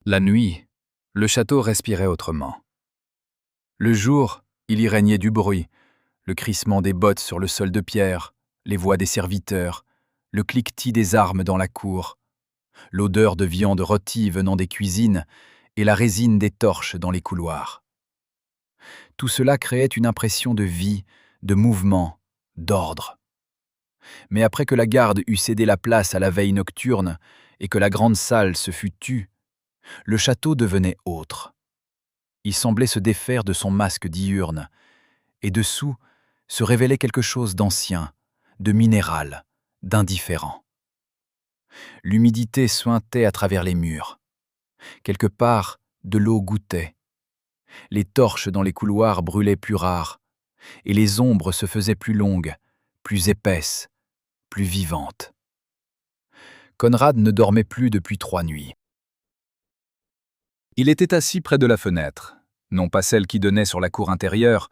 La nuit, le château respirait autrement. Le jour, il y régnait du bruit, le crissement des bottes sur le sol de pierre, les voix des serviteurs, le cliquetis des armes dans la cour, l'odeur de viande rôtie venant des cuisines et la résine des torches dans les couloirs. Tout cela créait une impression de vie, de mouvement, d'ordre. Mais après que la garde eut cédé la place à la veille nocturne et que la grande salle se fut tue, le château devenait autre. Il semblait se défaire de son masque diurne, et dessous se révélait quelque chose d'ancien, de minéral, d'indifférent. L'humidité suintait à travers les murs. Quelque part, de l'eau goûtait. Les torches dans les couloirs brûlaient plus rares, et les ombres se faisaient plus longues, plus épaisses, plus vivantes. Conrad ne dormait plus depuis 3 nuits. Il était assis près de la fenêtre, non pas celle qui donnait sur la cour intérieure,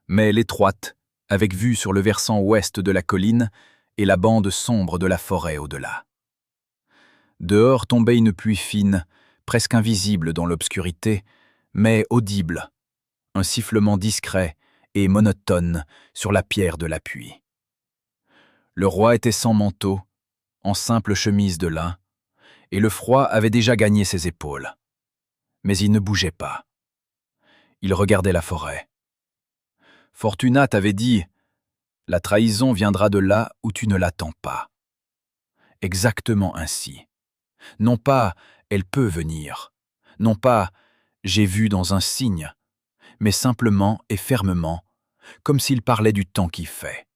mais l'étroite, avec vue sur le versant ouest de la colline et la bande sombre de la forêt au-delà. Dehors tombait une pluie fine, presque invisible dans l'obscurité, mais audible, un sifflement discret et monotone sur la pierre de l'appui. Le roi était sans manteau, en simple chemise de lin, et le froid avait déjà gagné ses épaules. Mais il ne bougeait pas. Il regardait la forêt. Fortunate avait dit « La trahison viendra de là où tu ne l'attends pas ». Exactement ainsi. Non pas « Elle peut venir », non pas « J'ai vu dans un signe », mais simplement et fermement, comme s'il parlait du temps qui fait.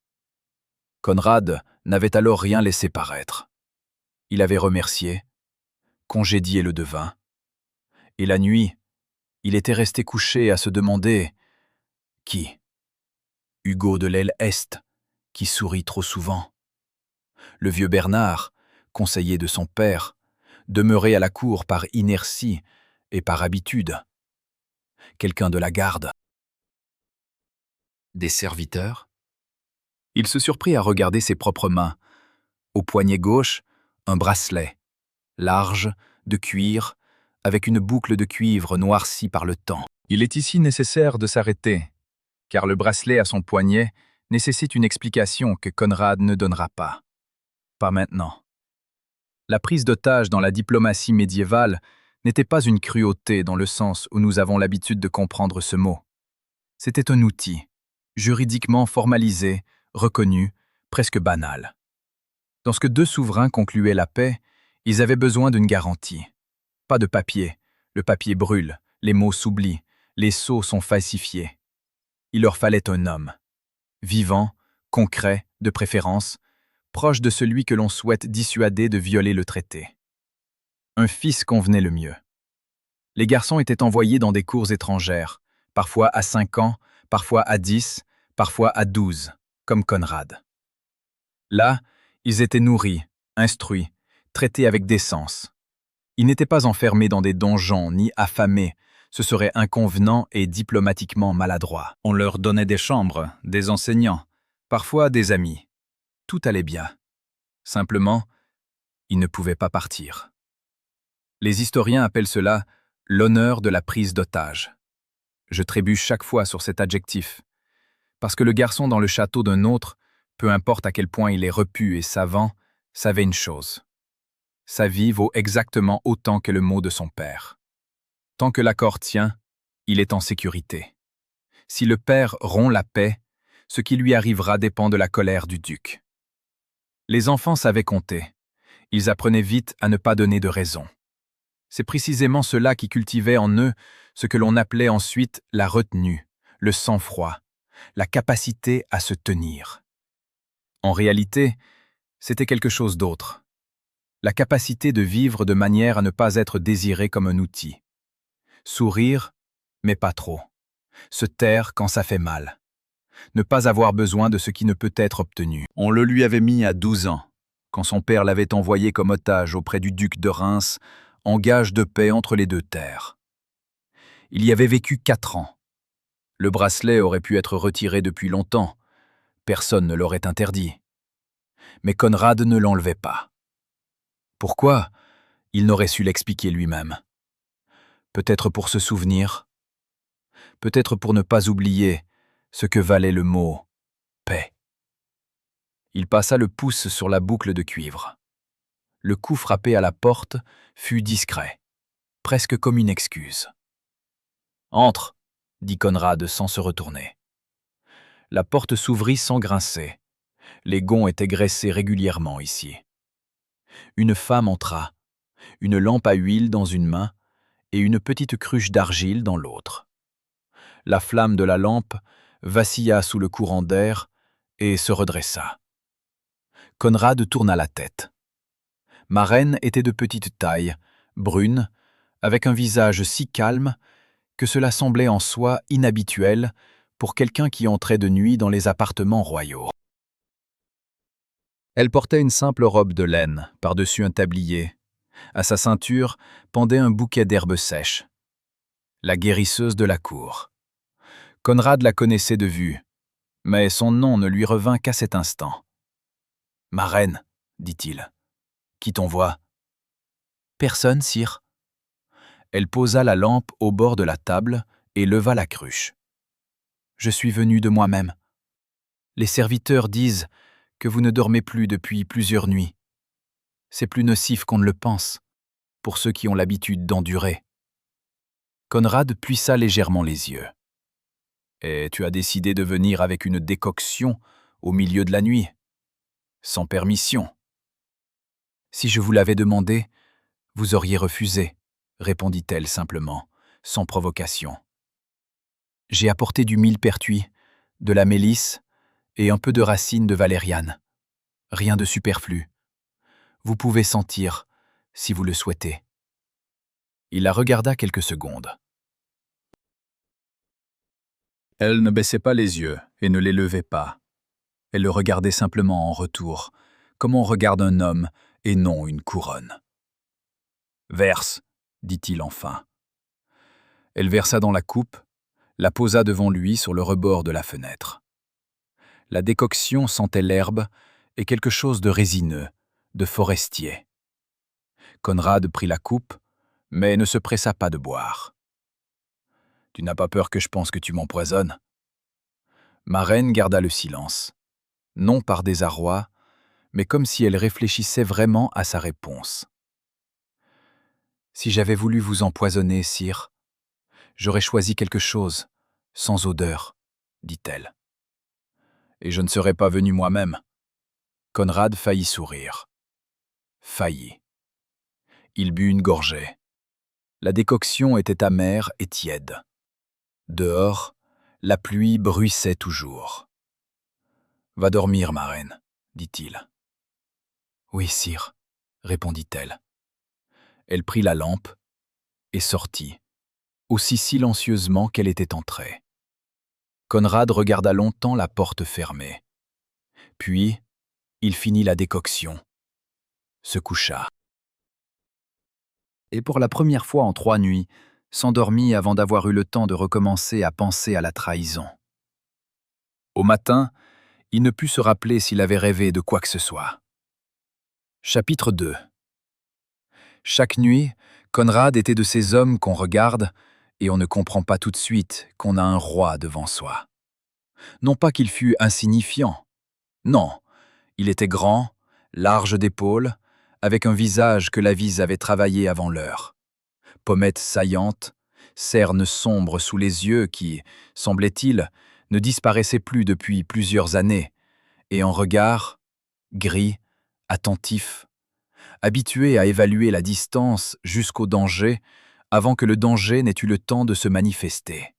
Conrad n'avait alors rien laissé paraître. Il avait remercié, congédié le devin, et la nuit, il était resté couché à se demander « Qui ?» Hugo de l'aile Est, qui sourit trop souvent. Le vieux Bernard, conseiller de son père, demeuré à la cour par inertie et par habitude. Quelqu'un de la garde. Des serviteurs. Il se surprit à regarder ses propres mains. Au poignet gauche, un bracelet, large, de cuir, avec une boucle de cuivre noircie par le temps. Il est ici nécessaire de s'arrêter, car le bracelet à son poignet nécessite une explication que Conrad ne donnera pas. Pas maintenant. La prise d'otage dans la diplomatie médiévale n'était pas une cruauté dans le sens où nous avons l'habitude de comprendre ce mot. C'était un outil, juridiquement formalisé, reconnu, presque banal. Lorsque 2 souverains concluaient la paix, ils avaient besoin d'une garantie. Pas de papier, le papier brûle, les mots s'oublient, les sceaux sont falsifiés. Il leur fallait un homme, vivant, concret, de préférence, proche de celui que l'on souhaite dissuader de violer le traité. Un fils convenait le mieux. Les garçons étaient envoyés dans des cours étrangères, parfois à 5 ans, parfois à 10, parfois à 12, comme Conrad. Là, ils étaient nourris, instruits, traités avec décence. Ils n'étaient pas enfermés dans des donjons ni affamés, ce serait inconvenant et diplomatiquement maladroit. On leur donnait des chambres, des enseignants, parfois des amis. Tout allait bien. Simplement, ils ne pouvaient pas partir. Les historiens appellent cela « l'honneur de la prise d'otage ». Je trébuche chaque fois sur cet adjectif, parce que le garçon dans le château d'un autre, peu importe à quel point il est repu et savant, savait une chose. Sa vie vaut exactement autant que le mot de son père. Tant que l'accord tient, il est en sécurité. Si le père rompt la paix, ce qui lui arrivera dépend de la colère du duc. Les enfants savaient compter. Ils apprenaient vite à ne pas donner de raison. C'est précisément cela qui cultivait en eux ce que l'on appelait ensuite la retenue, le sang-froid, la capacité à se tenir. En réalité, c'était quelque chose d'autre. La capacité de vivre de manière à ne pas être désiré comme un outil. Sourire, mais pas trop. Se taire quand ça fait mal. Ne pas avoir besoin de ce qui ne peut être obtenu. On le lui avait mis à 12 ans, quand son père l'avait envoyé comme otage auprès du duc de Reims, en gage de paix entre les 2 terres. Il y avait vécu 4 ans. Le bracelet aurait pu être retiré depuis longtemps. Personne ne l'aurait interdit. Mais Conrad ne l'enlevait pas. Pourquoi? Il n'aurait su l'expliquer lui-même. Peut-être pour se souvenir, peut-être pour ne pas oublier ce que valait le mot « paix ». Il passa le pouce sur la boucle de cuivre. Le coup frappé à la porte fut discret, presque comme une excuse. « Entre », dit Conrad sans se retourner. La porte s'ouvrit sans grincer. Les gonds étaient graissés régulièrement ici. Une femme entra, une lampe à huile dans une main et une petite cruche d'argile dans l'autre. La flamme de la lampe vacilla sous le courant d'air et se redressa. Conrad tourna la tête. Ma reine était de petite taille, brune, avec un visage si calme que cela semblait en soi inhabituel pour quelqu'un qui entrait de nuit dans les appartements royaux. Elle portait une simple robe de laine par-dessus un tablier. À sa ceinture pendait un bouquet d'herbes sèches. La guérisseuse de la cour. Conrad la connaissait de vue, mais son nom ne lui revint qu'à cet instant. « Ma reine, dit-il. Qui t'envoie ? » Personne, sire. Elle posa la lampe au bord de la table et leva la cruche. Je suis venu de moi-même. Les serviteurs disent que vous ne dormez plus depuis plusieurs nuits. C'est plus nocif qu'on ne le pense, pour ceux qui ont l'habitude d'endurer. Conrad plissa légèrement les yeux. Et tu as décidé de venir avec une décoction au milieu de la nuit, sans permission. Si je vous l'avais demandé, vous auriez refusé, répondit-elle simplement, sans provocation. J'ai apporté du millepertuis, de la mélisse et un peu de racines de valériane. Rien de superflu. Vous pouvez sentir, si vous le souhaitez. Il la regarda quelques secondes. Elle ne baissait pas les yeux et ne les levait pas. Elle le regardait simplement en retour, comme on regarde un homme et non une couronne. « Verse, dit-il enfin. Elle versa dans la coupe, la posa devant lui sur le rebord de la fenêtre. La décoction sentait l'herbe et quelque chose de résineux, de forestier. Conrad prit la coupe, mais ne se pressa pas de boire. « Tu n'as pas peur que je pense que tu m'empoisonnes ?» Ma reine garda le silence, non par désarroi, mais comme si elle réfléchissait vraiment à sa réponse. « Si j'avais voulu vous empoisonner, sire, j'aurais choisi quelque chose, sans odeur, » dit-elle. « Et je ne serais pas venu moi-même. » Conrad faillit sourire. Faillit. Il but une gorgée. La décoction était amère et tiède. Dehors, la pluie bruissait toujours. « Va dormir, ma reine, » dit-il. « Oui, sire, » répondit-elle. Elle prit la lampe et sortit, aussi silencieusement qu'elle était entrée. Conrad regarda longtemps la porte fermée. Puis, il finit la décoction, se coucha. Et pour la première fois en 3 nuits, s'endormit avant d'avoir eu le temps de recommencer à penser à la trahison. Au matin, il ne put se rappeler s'il avait rêvé de quoi que ce soit. Chapitre 2. Chaque nuit, Conrad était de ces hommes qu'on regarde et on ne comprend pas tout de suite qu'on a un roi devant soi. Non pas qu'il fût insignifiant. Non, il était grand, large d'épaules, avec un visage que la vie avait travaillé avant l'heure. Pommettes saillantes, cernes sombres sous les yeux qui, semblait-il, ne disparaissaient plus depuis plusieurs années, et un regard, gris, attentif, habitué à évaluer la distance jusqu'au danger avant que le danger n'ait eu le temps de se manifester.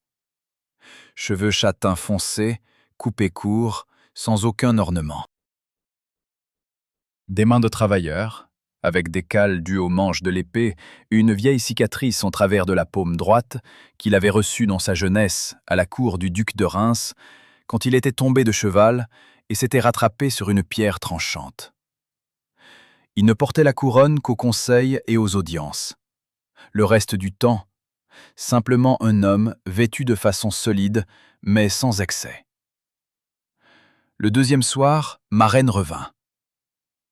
Cheveux châtains foncés, coupés courts, sans aucun ornement. Des mains de travailleur, avec des cales dues au manche de l'épée, une vieille cicatrice en travers de la paume droite qu'il avait reçue dans sa jeunesse à la cour du duc de Reims, quand il était tombé de cheval et s'était rattrapé sur une pierre tranchante. Il ne portait la couronne qu'au conseil et aux audiences. Le reste du temps, simplement un homme vêtu de façon solide, mais sans excès. Le deuxième soir, ma reine revint.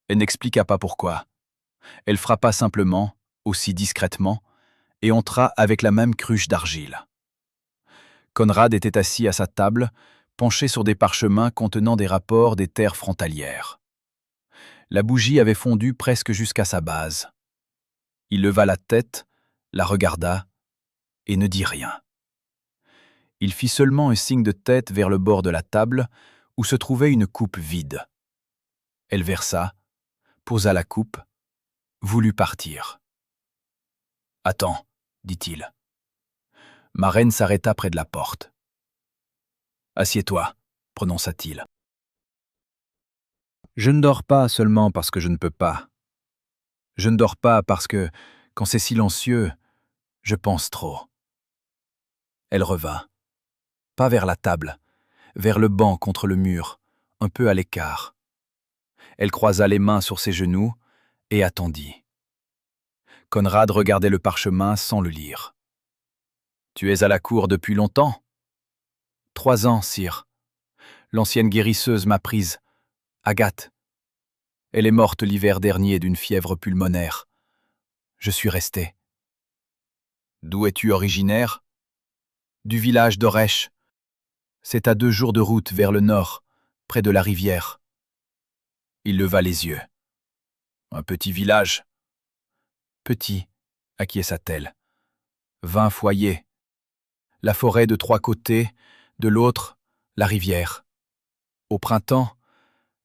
Elle n'expliqua pas pourquoi. Elle frappa simplement, aussi discrètement, et entra avec la même cruche d'argile. Conrad était assis à sa table, penché sur des parchemins contenant des rapports des terres frontalières. La bougie avait fondu presque jusqu'à sa base. Il leva la tête, la regarda et ne dit rien. Il fit seulement un signe de tête vers le bord de la table où se trouvait une coupe vide. Elle versa, posa la coupe, voulut partir. « Attends, dit-il. » Ma reine s'arrêta près de la porte. « Assieds-toi, prononça-t-il. Je ne dors pas seulement parce que je ne peux pas. Je ne dors pas parce que, quand c'est silencieux, je pense trop. » Elle revint, pas vers la table, vers le banc contre le mur, un peu à l'écart. Elle croisa les mains sur ses genoux et attendit. Conrad regardait le parchemin sans le lire. « Tu es à la cour depuis longtemps ?»« 3 ans, sire. L'ancienne guérisseuse m'a prise, Agathe. Elle est morte l'hiver dernier d'une fièvre pulmonaire. Je suis resté. »« D'où es-tu originaire ?»« Du village d'Oresh. C'est à 2 jours de route vers le nord, près de la rivière. » Il leva les yeux. « Un petit village ?»« Petit, acquiesça-t-elle. 20 foyers. La forêt de 3 côtés, de l'autre, la rivière. Au printemps,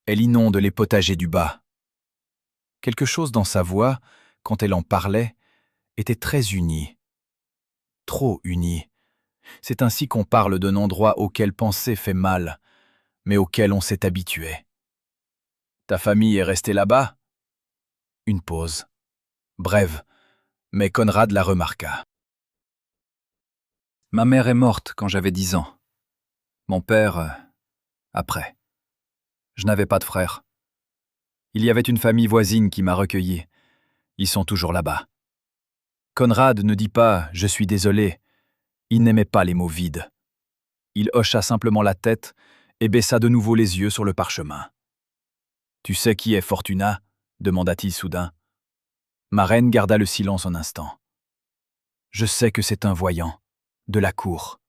elle inonde les potagers du bas. » Quelque chose dans sa voix, quand elle en parlait, était très uni. Trop uni. C'est ainsi qu'on parle d'un endroit auquel penser fait mal, mais auquel on s'est habitué. « Ta famille est restée là-bas ?» Une pause. Brève, mais Conrad la remarqua. « Ma mère est morte quand j'avais 10 ans. Mon père, après. Je n'avais pas de frère. Il y avait une famille voisine qui m'a recueilli. Ils sont toujours là-bas. » Conrad ne dit pas « je suis désolé ». Il n'aimait pas les mots vides. Il hocha simplement la tête et baissa de nouveau les yeux sur le parchemin. « Tu sais qui est Fortuna ?» demanda-t-il soudain. Ma reine garda le silence un instant. « Je sais que c'est un voyant, de la cour.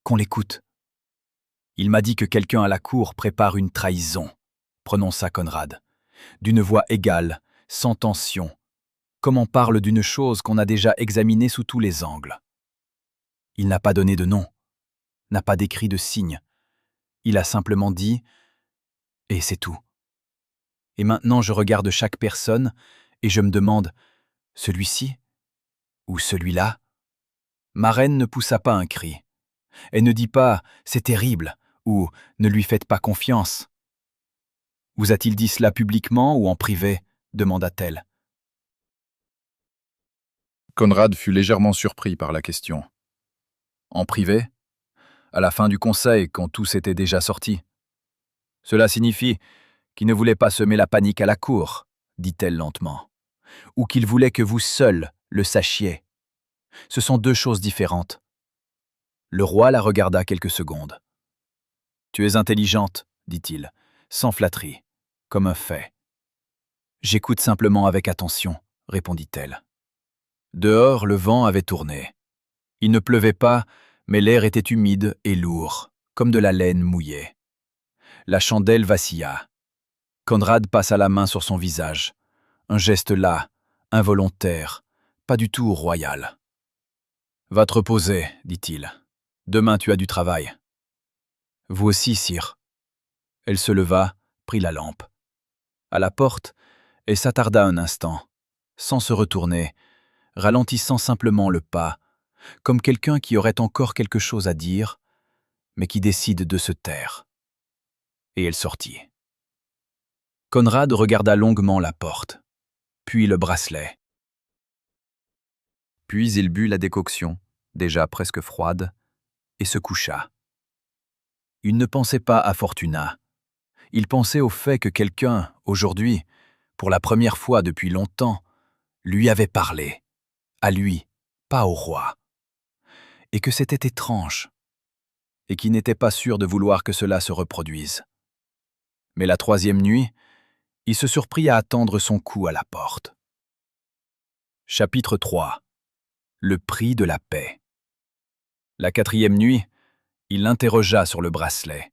Qu'on l'écoute. » « Il m'a dit que quelqu'un à la cour prépare une trahison, » prononça Conrad, d'une voix égale, sans tension, comme on parle d'une chose qu'on a déjà examinée sous tous les angles. Il n'a pas donné de nom, n'a pas décrit de signe. Il a simplement dit « et c'est tout. » Et maintenant je regarde chaque personne et je me demande « celui-ci ou celui-là ?» Ma reine ne poussa pas un cri. Elle ne dit pas « c'est terrible » ou « ne lui faites pas confiance ». « Vous a-t-il dit cela publiquement ou en privé ?» demanda-t-elle. Conrad fut légèrement surpris par la question. « En privé ? À la fin du conseil, quand tout s'était déjà sorti. Cela signifie qu'il ne voulait pas semer la panique à la cour, dit-elle lentement, ou qu'il voulait que vous seul le sachiez. Ce sont 2 choses différentes. » Le roi la regarda quelques secondes. « Tu es intelligente, dit-il, sans flatterie, comme un fait. »« J'écoute simplement avec attention, répondit-elle. Dehors, le vent avait tourné. Il ne pleuvait pas, mais l'air était humide et lourd, comme de la laine mouillée. La chandelle vacilla. Conrad passa la main sur son visage. Un geste las, involontaire, pas du tout royal. « Va te reposer, dit-il. Demain tu as du travail. »« Vous aussi, sire. » Elle se leva, prit la lampe. À la porte, elle s'attarda un instant, sans se retourner, ralentissant simplement le pas, comme quelqu'un qui aurait encore quelque chose à dire, mais qui décide de se taire. Et elle sortit. Conrad regarda longuement la porte, puis le bracelet. Puis il but la décoction, déjà presque froide, et se coucha. Il ne pensait pas à Fortuna. Il pensait au fait que quelqu'un, aujourd'hui, pour la première fois depuis longtemps, lui avait parlé. À lui, pas au roi. Et que c'était étrange. Et qu'il n'était pas sûr de vouloir que cela se reproduise. Mais la 3e nuit, il se surprit à attendre son coup à la porte. Chapitre 3. le prix de la paix. La 4e nuit, il l'interrogea sur le bracelet.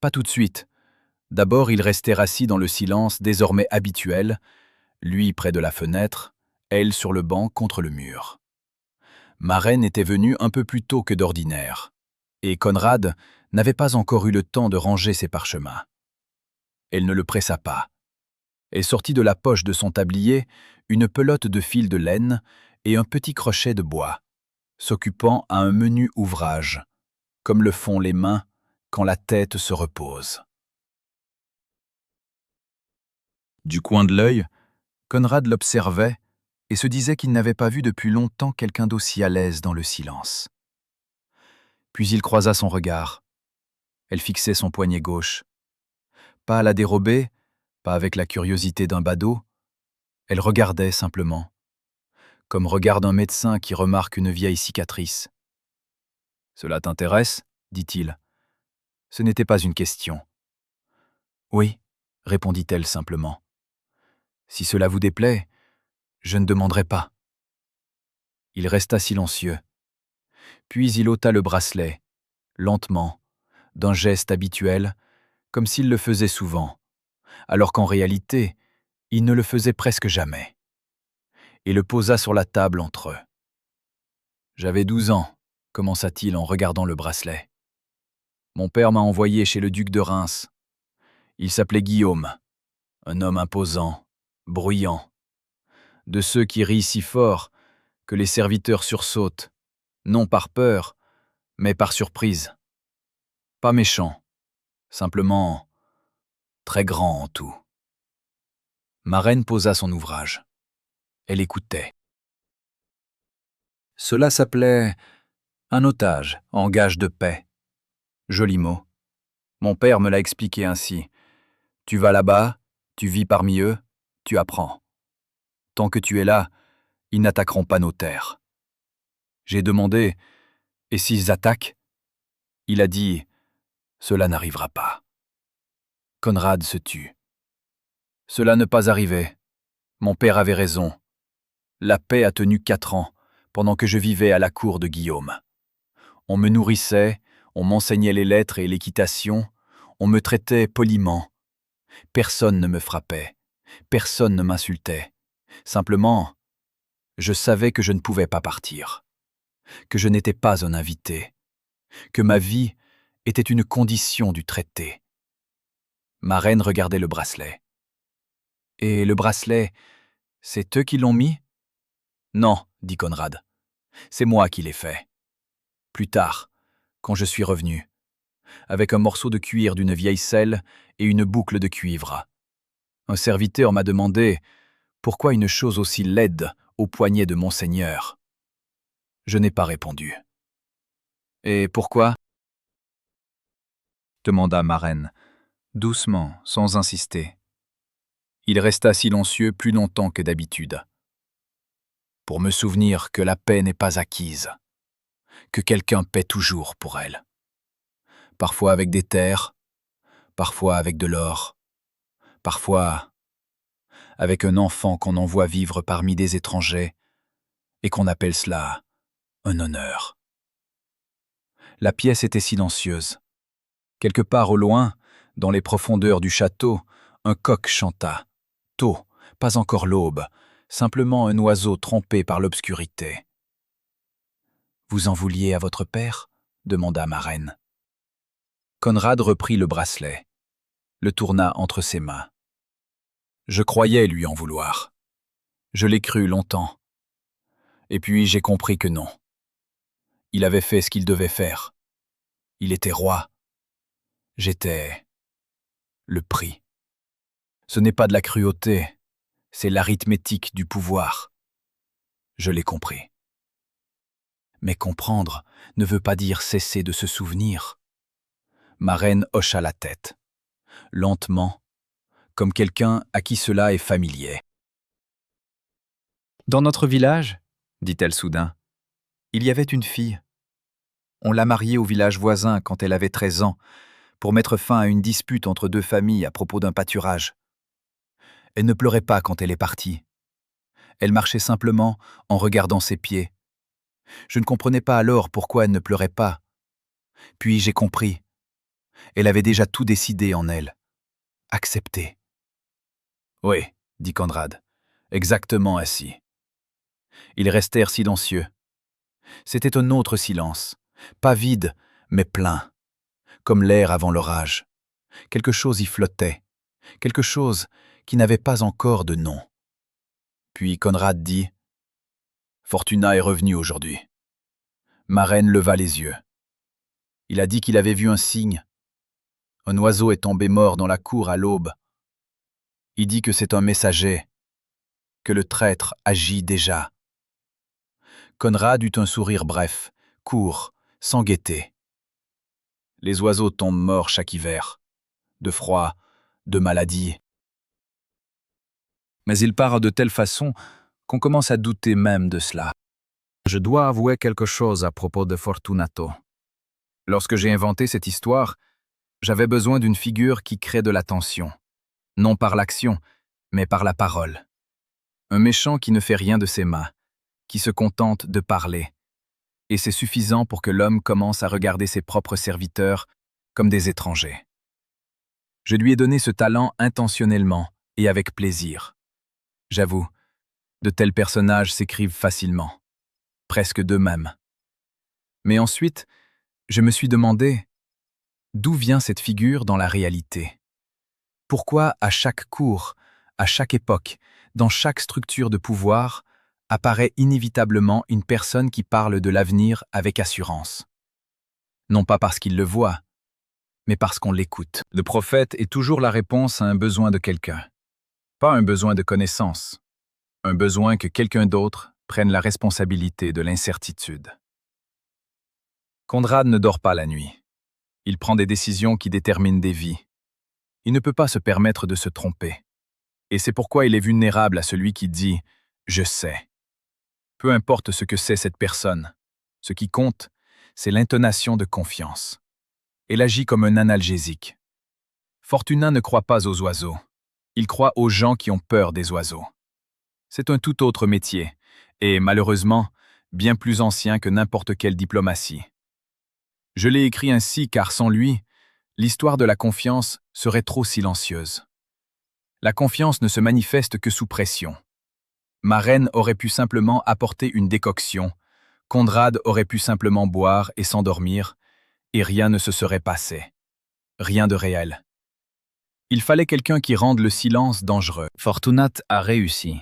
Pas tout de suite. D'abord, ils restèrent assis dans le silence désormais habituel, lui près de la fenêtre, elle sur le banc contre le mur. Maren était venue un peu plus tôt que d'ordinaire, et Conrad n'avait pas encore eu le temps de ranger ses parchemins. Elle ne le pressa pas. Elle sortit de la poche de son tablier une pelote de fil de laine et un petit crochet de bois, s'occupant à un menu ouvrage, comme le font les mains quand la tête se repose. Du coin de l'œil, Conrad l'observait et se disait qu'il n'avait pas vu depuis longtemps quelqu'un d'aussi à l'aise dans le silence. Puis il croisa son regard. Elle fixait son poignet gauche. Pas à la dérober, pas avec la curiosité d'un badaud. Elle regardait simplement, comme regarde un médecin qui remarque une vieille cicatrice. « Cela t'intéresse » dit-il. Ce n'était pas une question. « Oui » répondit-elle simplement. « Si cela vous déplaît, je ne demanderai pas. » Il resta silencieux. Puis il ôta le bracelet, lentement, d'un geste habituel, comme s'il le faisait souvent, alors qu'en réalité, il ne le faisait presque jamais, et le posa sur la table entre eux. « J'avais 12 ans, commença-t-il en regardant le bracelet. Mon père m'a envoyé chez le duc de Reims. Il s'appelait Guillaume, un homme imposant, bruyant, de ceux qui rient si fort que les serviteurs sursautent, non par peur, mais par surprise. Pas méchant, simplement très grand en tout. » Maren posa son ouvrage. Elle écoutait. Cela s'appelait un otage en gage de paix. Joli mot. Mon père me l'a expliqué ainsi. Tu vas là-bas, tu vis parmi eux, tu apprends. Tant que tu es là, ils n'attaqueront pas nos terres. J'ai demandé, et s'ils attaquent? Il a dit, cela n'arrivera pas. Conrad se tut. Cela ne pas arriver. Mon père avait raison. La paix a tenu 4 ans, pendant que je vivais à la cour de Guillaume. On me nourrissait, on m'enseignait les lettres et l'équitation, on me traitait poliment. Personne ne me frappait, personne ne m'insultait. Simplement, je savais que je ne pouvais pas partir, que je n'étais pas un invité, que ma vie était une condition du traité. Ma reine regardait le bracelet. « Et le bracelet, c'est eux qui l'ont mis ?»« Non, dit Conrad. C'est moi qui l'ai fait. Plus tard, quand je suis revenu, avec un morceau de cuir d'une vieille selle et une boucle de cuivre. Un serviteur m'a demandé pourquoi une chose aussi laide au poignet de monseigneur. Je n'ai pas répondu. « Et pourquoi ?» demanda ma reine, doucement, sans insister. Il resta silencieux plus longtemps que d'habitude. Pour me souvenir que la paix n'est pas acquise, que quelqu'un paie toujours pour elle. Parfois avec des terres, parfois avec de l'or, parfois avec un enfant qu'on envoie vivre parmi des étrangers et qu'on appelle cela un honneur. La pièce était silencieuse. Quelque part au loin, dans les profondeurs du château, un coq chanta. Tôt, pas encore l'aube, simplement un oiseau trompé par l'obscurité. « Vous en vouliez à votre père ?» demanda ma reine. Conrad reprit le bracelet, le tourna entre ses mains. Je croyais lui en vouloir. Je l'ai cru longtemps. Et puis j'ai compris que non. Il avait fait ce qu'il devait faire. Il était roi. J'étais le prix. Ce n'est pas de la cruauté, c'est l'arithmétique du pouvoir. Je l'ai compris. Mais comprendre ne veut pas dire cesser de se souvenir. Ma reine hocha la tête, lentement, comme quelqu'un à qui cela est familier. Dans notre village, dit-elle soudain, il y avait une fille. On l'a mariée au village voisin quand elle avait 13 ans, pour mettre fin à une dispute entre 2 familles à propos d'un pâturage. Elle ne pleurait pas quand elle est partie. Elle marchait simplement en regardant ses pieds, Je ne comprenais pas alors pourquoi elle ne pleurait pas. Puis j'ai compris. Elle avait déjà tout décidé en elle. Accepté. Oui, dit Conrad, exactement ainsi. Ils restèrent silencieux. C'était un autre silence, pas vide, mais plein, comme l'air avant l'orage. Quelque chose y flottait, quelque chose qui n'avait pas encore de nom. Puis Conrad dit « Fortuna est revenue aujourd'hui. » Maren leva les yeux. Il a dit qu'il avait vu un signe. Un oiseau est tombé mort dans la cour à l'aube. Il dit que c'est un messager, que le traître agit déjà. Conrad eut un sourire bref, court, sans gaieté. Les oiseaux tombent morts chaque hiver, de froid, de maladie. Mais il part de telle façon qu'on commence à douter même de cela. Je dois avouer quelque chose à propos de Fortunato. Lorsque j'ai inventé cette histoire, j'avais besoin d'une figure qui crée de la tension, non par l'action, mais par la parole. Un méchant qui ne fait rien de ses mains, qui se contente de parler. Et c'est suffisant pour que l'homme commence à regarder ses propres serviteurs comme des étrangers. Je lui ai donné ce talent intentionnellement et avec plaisir. J'avoue, de tels personnages s'écrivent facilement, presque d'eux-mêmes. Mais ensuite, je me suis demandé d'où vient cette figure dans la réalité. Pourquoi à chaque cour, à chaque époque, dans chaque structure de pouvoir, apparaît inévitablement une personne qui parle de l'avenir avec assurance. Non pas parce qu'il le voit, mais parce qu'on l'écoute. Le prophète est toujours la réponse à un besoin de quelqu'un. Pas un besoin de connaissance, un besoin que quelqu'un d'autre prenne la responsabilité de l'incertitude. Conrad ne dort pas la nuit. Il prend des décisions qui déterminent des vies. Il ne peut pas se permettre de se tromper. Et c'est pourquoi il est vulnérable à celui qui dit « je sais ». Peu importe ce que c'est cette personne, ce qui compte, c'est l'intonation de confiance. Elle agit comme un analgésique. Fortuna ne croit pas aux oiseaux. Il croit aux gens qui ont peur des oiseaux. C'est un tout autre métier, et malheureusement, bien plus ancien que n'importe quelle diplomatie. Je l'ai écrit ainsi car sans lui, l'histoire de la confiance serait trop silencieuse. La confiance ne se manifeste que sous pression. Maren aurait pu simplement apporter une décoction, Conrad aurait pu simplement boire et s'endormir, et rien ne se serait passé. Rien de réel. Il fallait quelqu'un qui rende le silence dangereux. Fortunat a réussi.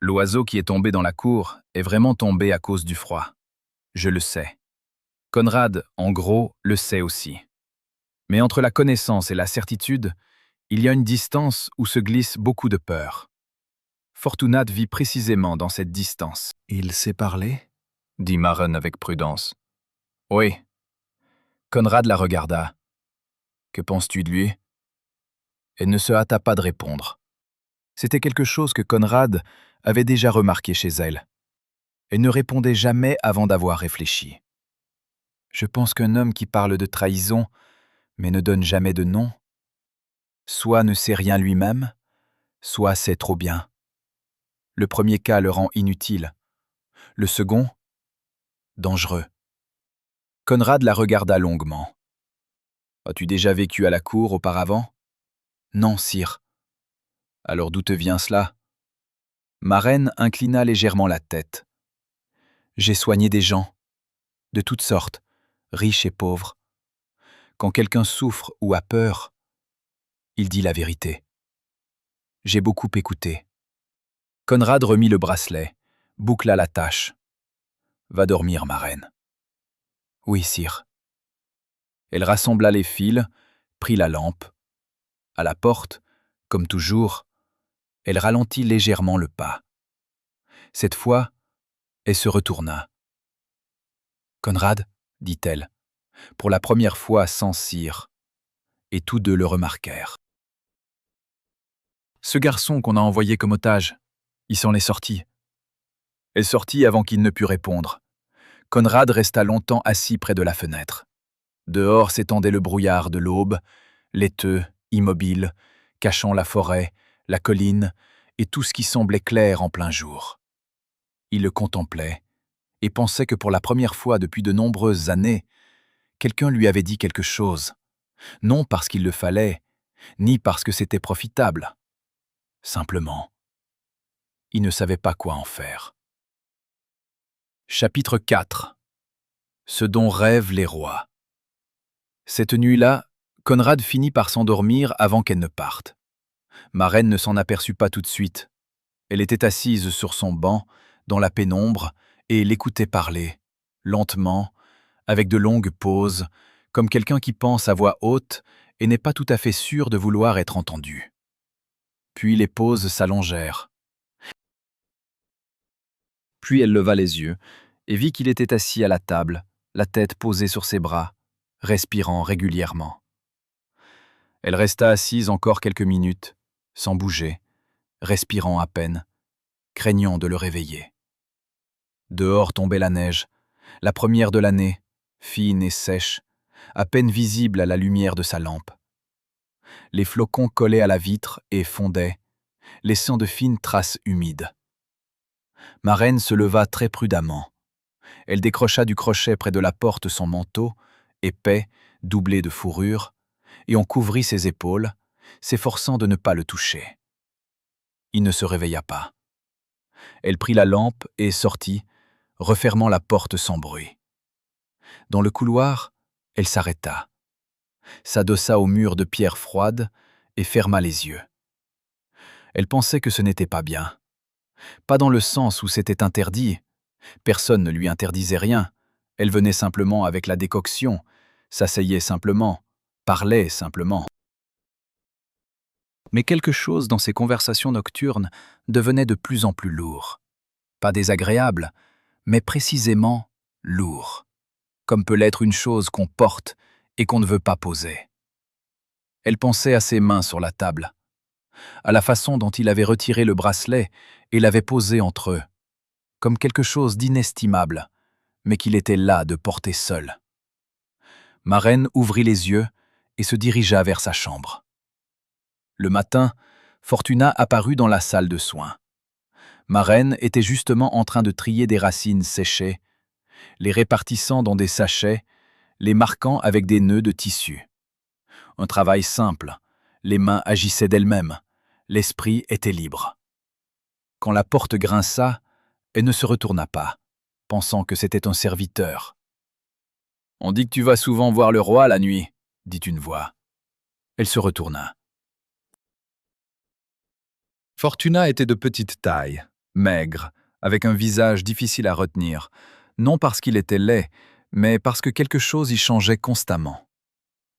L'oiseau qui est tombé dans la cour est vraiment tombé à cause du froid. Je le sais. Conrad, en gros, le sait aussi. Mais entre la connaissance et la certitude, il y a une distance où se glisse beaucoup de peur. Fortunat vit précisément dans cette distance. « Il sait parler » dit Maren avec prudence. « Oui. » Conrad la regarda. « Que penses-tu de lui » Elle ne se hâta pas de répondre. C'était quelque chose que Conrad avait déjà remarqué chez elle. Elle ne répondait jamais avant d'avoir réfléchi. « Je pense qu'un homme qui parle de trahison, mais ne donne jamais de nom, soit ne sait rien lui-même, soit sait trop bien. Le premier cas le rend inutile. Le second, dangereux. » Conrad la regarda longuement. « As-tu déjà vécu à la cour auparavant ?»« Non, sire. »« Alors d'où te vient cela ?» Maren inclina légèrement la tête. « J'ai soigné des gens, de toutes sortes, riches et pauvres. Quand quelqu'un souffre ou a peur, il dit la vérité. J'ai beaucoup écouté. » Conrad remit le bracelet, boucla la tâche. « Va dormir, Maren. »« Oui, sire. » Elle rassembla les fils, prit la lampe. À la porte, comme toujours, elle ralentit légèrement le pas. Cette fois, elle se retourna. « Conrad, » dit-elle, pour la première fois sans cire, et tous deux le remarquèrent. « Ce garçon qu'on a envoyé comme otage, il s'en est sorti. » Elle sortit avant qu'il ne pût répondre. Conrad resta longtemps assis près de la fenêtre. Dehors s'étendait le brouillard de l'aube, laiteux, immobile, cachant la forêt, la colline et tout ce qui semblait clair en plein jour. Il le contemplait, et pensait que pour la première fois depuis de nombreuses années, quelqu'un lui avait dit quelque chose, non parce qu'il le fallait, ni parce que c'était profitable. Simplement, il ne savait pas quoi en faire. Chapitre 4. Ce dont rêvent les rois. Cette nuit-là, Conrad finit par s'endormir avant qu'elle ne parte. Ma reine ne s'en aperçut pas tout de suite. Elle était assise sur son banc, dans la pénombre, et l'écoutait parler, lentement, avec de longues pauses, comme quelqu'un qui pense à voix haute et n'est pas tout à fait sûr de vouloir être entendu. Puis les pauses s'allongèrent. Puis elle leva les yeux et vit qu'il était assis à la table, la tête posée sur ses bras, respirant régulièrement. Elle resta assise encore quelques minutes, sans bouger, respirant à peine, craignant de le réveiller. Dehors tombait la neige, la première de l'année, fine et sèche, à peine visible à la lumière de sa lampe. Les flocons collaient à la vitre et fondaient, laissant de fines traces humides. Ma reine se leva très prudemment. Elle décrocha du crochet près de la porte son manteau, épais, doublé de fourrure, et on couvrit ses épaules, s'efforçant de ne pas le toucher. Il ne se réveilla pas. Elle prit la lampe et sortit, refermant la porte sans bruit. Dans le couloir, elle s'arrêta, s'adossa au mur de pierre froide et ferma les yeux. Elle pensait que ce n'était pas bien. Pas dans le sens où c'était interdit. Personne ne lui interdisait rien. Elle venait simplement avec la décoction, s'asseyait simplement, parlait simplement. Mais quelque chose dans ces conversations nocturnes devenait de plus en plus lourd. Pas désagréable, mais précisément lourd, comme peut l'être une chose qu'on porte et qu'on ne veut pas poser. Elle pensait à ses mains sur la table, à la façon dont il avait retiré le bracelet et l'avait posé entre eux, comme quelque chose d'inestimable, mais qu'il était las de porter seul. Ma reine ouvrit les yeux et se dirigea vers sa chambre. Le matin, Fortuna apparut dans la salle de soins. Ma reine était justement en train de trier des racines séchées, les répartissant dans des sachets, les marquant avec des nœuds de tissu. Un travail simple, les mains agissaient d'elles-mêmes, l'esprit était libre. Quand la porte grinça, elle ne se retourna pas, pensant que c'était un serviteur. « On dit que tu vas souvent voir le roi la nuit, » dit une voix. Elle se retourna. Fortuna était de petite taille, maigre, avec un visage difficile à retenir, non parce qu'il était laid, mais parce que quelque chose y changeait constamment.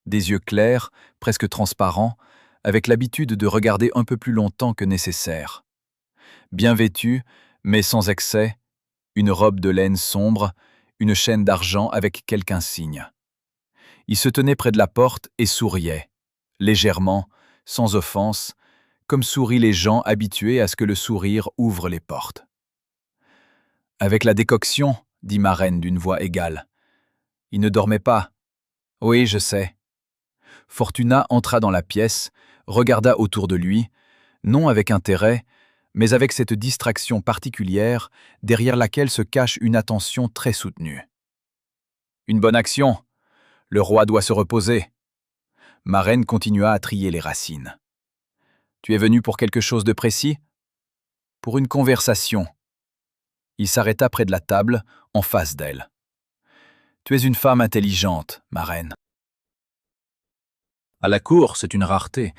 Des yeux clairs, presque transparents, avec l'habitude de regarder un peu plus longtemps que nécessaire. Bien vêtue, mais sans excès, une robe de laine sombre, une chaîne d'argent avec quelque insigne. Il se tenait près de la porte et souriait, légèrement, sans offense, comme sourient les gens habitués à ce que le sourire ouvre les portes. « Avec la décoction, » dit ma reine d'une voix égale. « Il ne dormait pas. »« Oui, je sais. » Fortuna entra dans la pièce, regarda autour de lui, non avec intérêt, mais avec cette distraction particulière derrière laquelle se cache une attention très soutenue. « Une bonne action. Le roi doit se reposer. » Ma reine continua à trier les racines. « Tu es venu pour quelque chose de précis ? » ?»« Pour une conversation. » Il s'arrêta près de la table, en face d'elle. « Tu es une femme intelligente, ma reine. À la cour, c'est une rareté,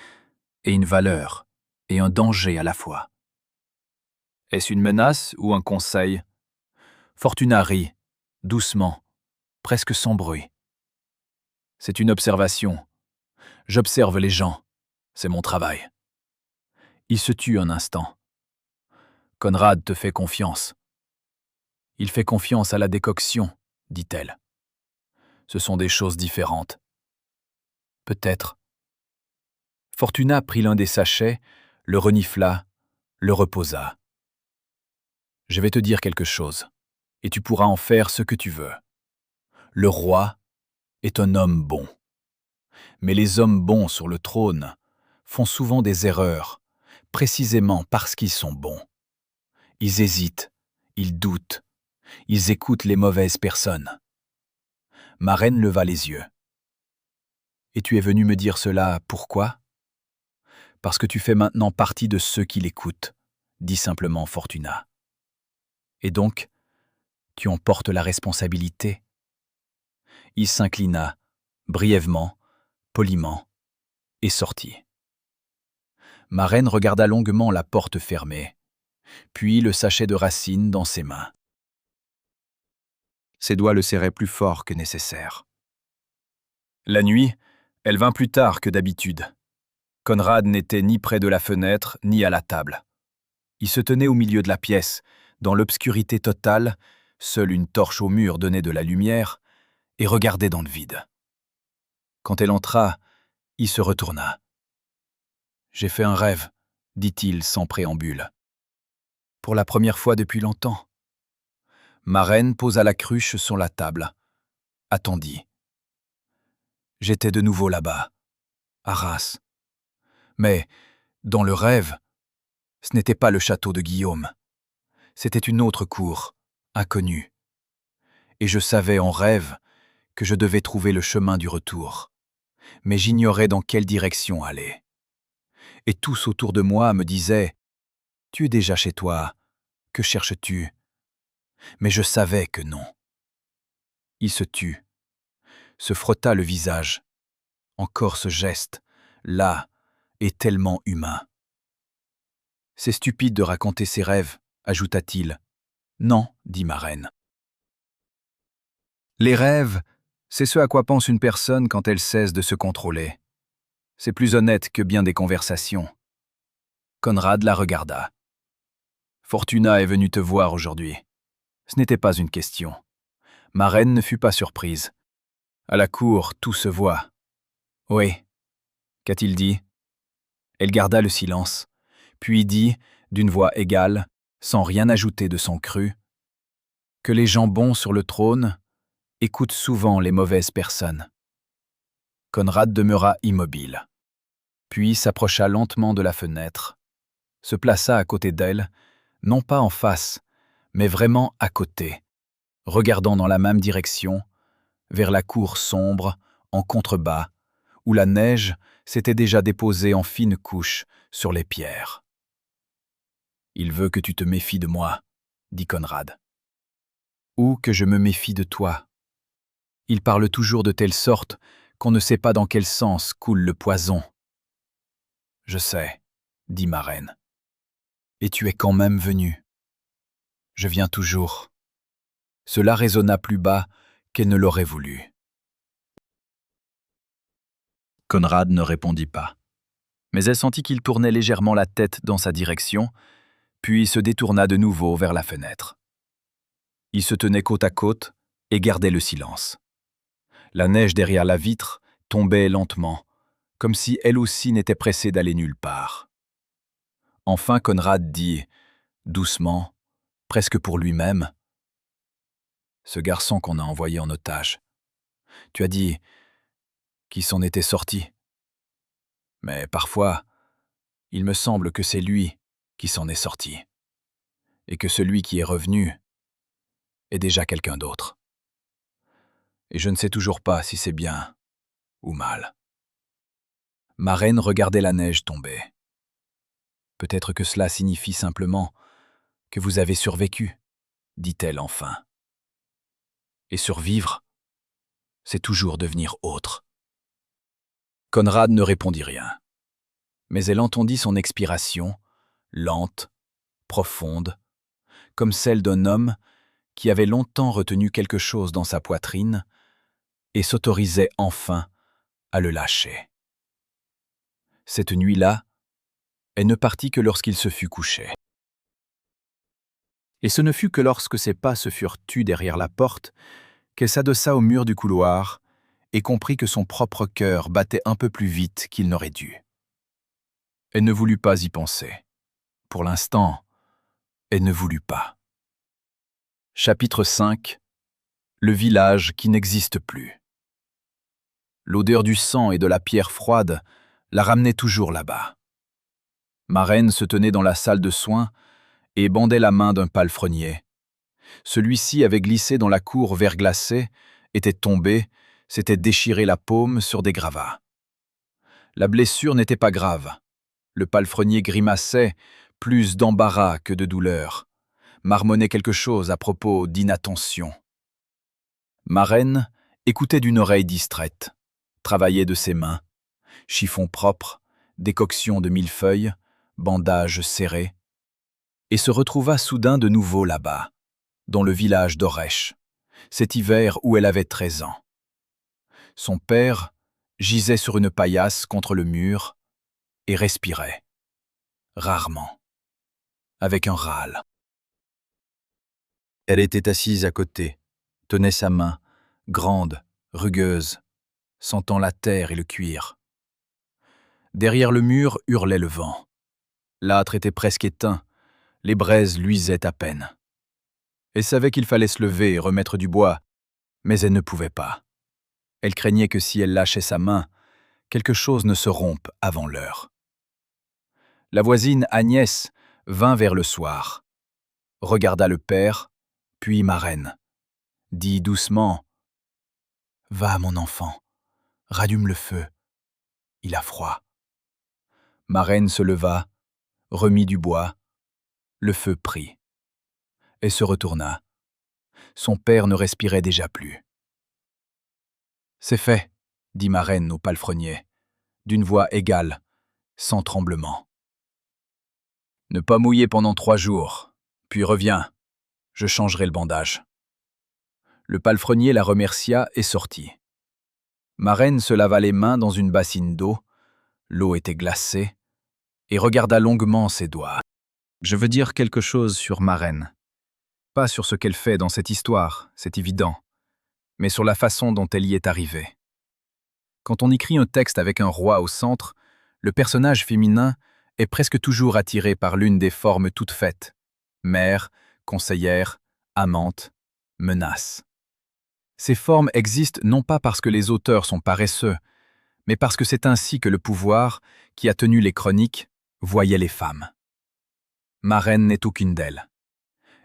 et une valeur, et un danger à la fois. Est-ce une menace ou un conseil ? » Fortuna rit, doucement, presque sans bruit. « C'est une observation. J'observe les gens. C'est mon travail. » Il se tut un instant. « Conrad te fait confiance. » « Il fait confiance à la décoction, » dit-elle. « Ce sont des choses différentes. » « Peut-être. » Fortuna prit l'un des sachets, le renifla, le reposa. « Je vais te dire quelque chose, et tu pourras en faire ce que tu veux. Le roi est un homme bon. Mais les hommes bons sur le trône font souvent des erreurs, précisément parce qu'ils sont bons. Ils hésitent, ils doutent, Ils écoutent les mauvaises personnes. Ma reine leva les yeux. Et tu es venu me dire cela, pourquoi? Parce que tu fais maintenant partie de ceux qui l'écoutent, dit simplement Fortuna. Et donc, tu en portes la responsabilité. Il s'inclina, brièvement, poliment, et sortit. Ma reine regarda longuement la porte fermée, puis le sachet de racines dans ses mains. Ses doigts le serraient plus fort que nécessaire. La nuit, elle vint plus tard que d'habitude. Conrad n'était ni près de la fenêtre, ni à la table. Il se tenait au milieu de la pièce, dans l'obscurité totale, seule une torche au mur donnait de la lumière, et regardait dans le vide. Quand elle entra, il se retourna. « J'ai fait un rêve », dit-il sans préambule. « Pour la première fois depuis longtemps. » Ma reine posa la cruche sur la table, attendit. J'étais de nouveau là-bas, à Arras. Mais, dans le rêve, ce n'était pas le château de Guillaume. C'était une autre cour, inconnue. Et je savais en rêve que je devais trouver le chemin du retour. Mais j'ignorais dans quelle direction aller. Et tous autour de moi me disaient « Tu es déjà chez toi, que cherches-tu » Mais je savais que non. Il se tut, se frotta le visage. Encore ce geste, là, est tellement humain. « C'est stupide de raconter ses rêves », ajouta-t-il. « Non, dit ma reine. Les rêves, c'est ce à quoi pense une personne quand elle cesse de se contrôler. C'est plus honnête que bien des conversations. » Conrad la regarda. « Fortuna est venue te voir aujourd'hui. Ce n'était pas une question. » Ma reine ne fut pas surprise. À la cour, tout se voit. « Oui. » Qu'a-t-il dit? Elle garda le silence, puis dit, d'une voix égale, sans rien ajouter de son cru, que les gens bons sur le trône écoutent souvent les mauvaises personnes. Conrad demeura immobile, puis s'approcha lentement de la fenêtre, se plaça à côté d'elle, non pas en face, mais vraiment à côté, regardant dans la même direction, vers la cour sombre, en contrebas, où la neige s'était déjà déposée en fines couches sur les pierres. « Il veut que tu te méfies de moi, » dit Conrad. « Ou que je me méfie de toi. Il parle toujours de telle sorte qu'on ne sait pas dans quel sens coule le poison. »« Je sais, » dit ma reine. « Et tu es quand même venu. »« Je viens toujours. » Cela résonna plus bas qu'elle ne l'aurait voulu. Conrad ne répondit pas. Mais elle sentit qu'il tournait légèrement la tête dans sa direction, puis se détourna de nouveau vers la fenêtre. Ils se tenaient côte à côte et gardaient le silence. La neige derrière la vitre tombait lentement, comme si elle aussi n'était pressée d'aller nulle part. Enfin Conrad dit, doucement, presque pour lui-même, « Ce garçon qu'on a envoyé en otage, tu as dit qu'il s'en était sorti. Mais parfois, il me semble que c'est lui qui s'en est sorti, et que celui qui est revenu est déjà quelqu'un d'autre. Et je ne sais toujours pas si c'est bien ou mal. » Ma reine regardait la neige tomber. « Peut-être que cela signifie simplement que vous avez survécu, » dit-elle enfin. « Et survivre, c'est toujours devenir autre. » Conrad ne répondit rien, mais elle entendit son expiration, lente, profonde, comme celle d'un homme qui avait longtemps retenu quelque chose dans sa poitrine et s'autorisait enfin à le lâcher. Cette nuit-là, elle ne partit que lorsqu'il se fut couché. Et ce ne fut que lorsque ses pas se furent tus derrière la porte qu'elle s'adossa au mur du couloir et comprit que son propre cœur battait un peu plus vite qu'il n'aurait dû. Elle ne voulut pas y penser. Pour l'instant, elle ne voulut pas. Chapitre 5. Le village qui n'existe plus. L'odeur du sang et de la pierre froide la ramenait toujours là-bas. Ma reine se tenait dans la salle de soins et bandait la main d'un palefrenier, Celui-ci avait glissé dans la cour verglacée, était tombé, s'était déchiré la paume sur des gravats. La blessure n'était pas grave. Le palefrenier grimaçait, plus d'embarras que de douleur, marmonnait quelque chose à propos d'inattention. Marraine écoutait d'une oreille distraite, travaillait de ses mains, chiffon propre, décoction de millefeuilles, bandages serrés, et se retrouva soudain de nouveau là-bas, dans le village d'Orèche, cet hiver où elle avait 13 ans. Son père gisait sur une paillasse contre le mur et respirait, rarement, avec un râle. Elle était assise à côté, tenait sa main, grande, rugueuse, sentant la terre et le cuir. Derrière le mur hurlait le vent. L'âtre était presque éteint, les braises luisaient à peine. Elle savait qu'il fallait se lever et remettre du bois, mais elle ne pouvait pas. Elle craignait que si elle lâchait sa main, quelque chose ne se rompe avant l'heure. La voisine Agnès vint vers le soir, regarda le père, puis Marraine, dit doucement « Va, mon enfant, rallume le feu, il a froid. » Marraine se leva, remit du bois, le feu prit, et se retourna. Son père ne respirait déjà plus. « C'est fait, » dit Marraine au palefrenier, d'une voix égale, sans tremblement. « Ne pas mouiller pendant 3 jours, puis reviens, je changerai le bandage. » Le palefrenier la remercia et sortit. Marraine se lava les mains dans une bassine d'eau, l'eau était glacée, et regarda longuement ses doigts. Je veux dire quelque chose sur Marraine. Pas sur ce qu'elle fait dans cette histoire, c'est évident, mais sur la façon dont elle y est arrivée. Quand on écrit un texte avec un roi au centre, le personnage féminin est presque toujours attiré par l'une des formes toutes faites: mère, conseillère, amante, menace. Ces formes existent non pas parce que les auteurs sont paresseux, mais parce que c'est ainsi que le pouvoir, qui a tenu les chroniques, voyait les femmes. Marraine n'est aucune d'elles.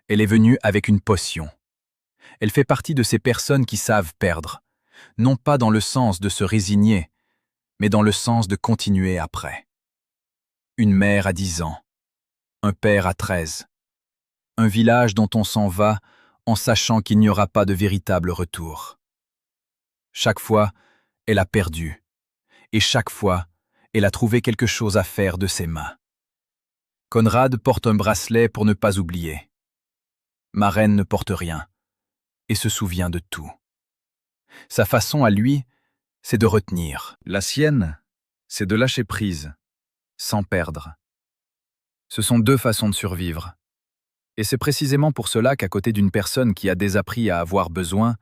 Elle est venue avec une potion. Elle fait partie de ces personnes qui savent perdre, non pas dans le sens de se résigner, mais dans le sens de continuer après. Une mère à 10 ans, un père à 13, un village dont on s'en va en sachant qu'il n'y aura pas de véritable retour. Chaque fois, elle a perdu, et chaque fois, elle a trouvé quelque chose à faire de ses mains. Conrad porte un bracelet pour ne pas oublier. Marraine ne porte rien, et se souvient de tout. Sa façon à lui, c'est de retenir. La sienne, c'est de lâcher prise, sans perdre. Ce sont 2 façons de survivre. Et c'est précisément pour cela qu'à côté d'une personne qui a désappris à avoir besoin,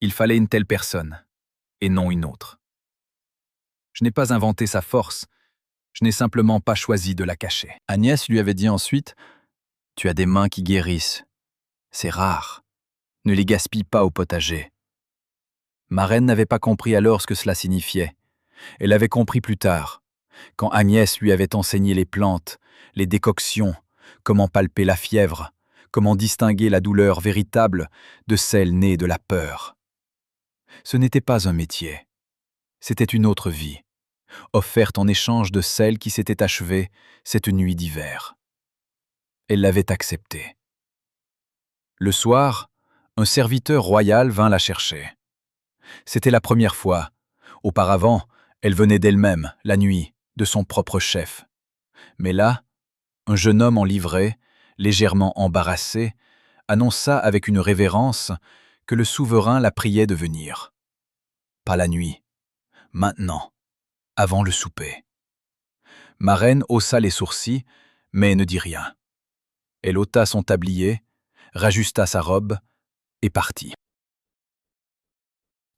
il fallait une telle personne, et non une autre. Je n'ai pas inventé sa force, je n'ai simplement pas choisi de la cacher. Agnès lui avait dit ensuite « Tu as des mains qui guérissent. C'est rare. Ne les gaspille pas au potager. » Marraine n'avait pas compris alors ce que cela signifiait. Elle avait compris plus tard, quand Agnès lui avait enseigné les plantes, les décoctions, comment palper la fièvre, comment distinguer la douleur véritable de celle née de la peur. Ce n'était pas un métier, c'était une autre vie, offerte en échange de celle qui s'était achevée cette nuit d'hiver. Elle l'avait acceptée. Le soir, un serviteur royal vint la chercher. C'était la première fois. Auparavant, elle venait d'elle-même, la nuit, de son propre chef. Mais là, un jeune homme en livrée, légèrement embarrassé, annonça avec une révérence que le souverain la priait de venir. Pas la nuit, maintenant, avant le souper. Marraine haussa les sourcils, mais ne dit rien. Elle ôta son tablier, rajusta sa robe et partit.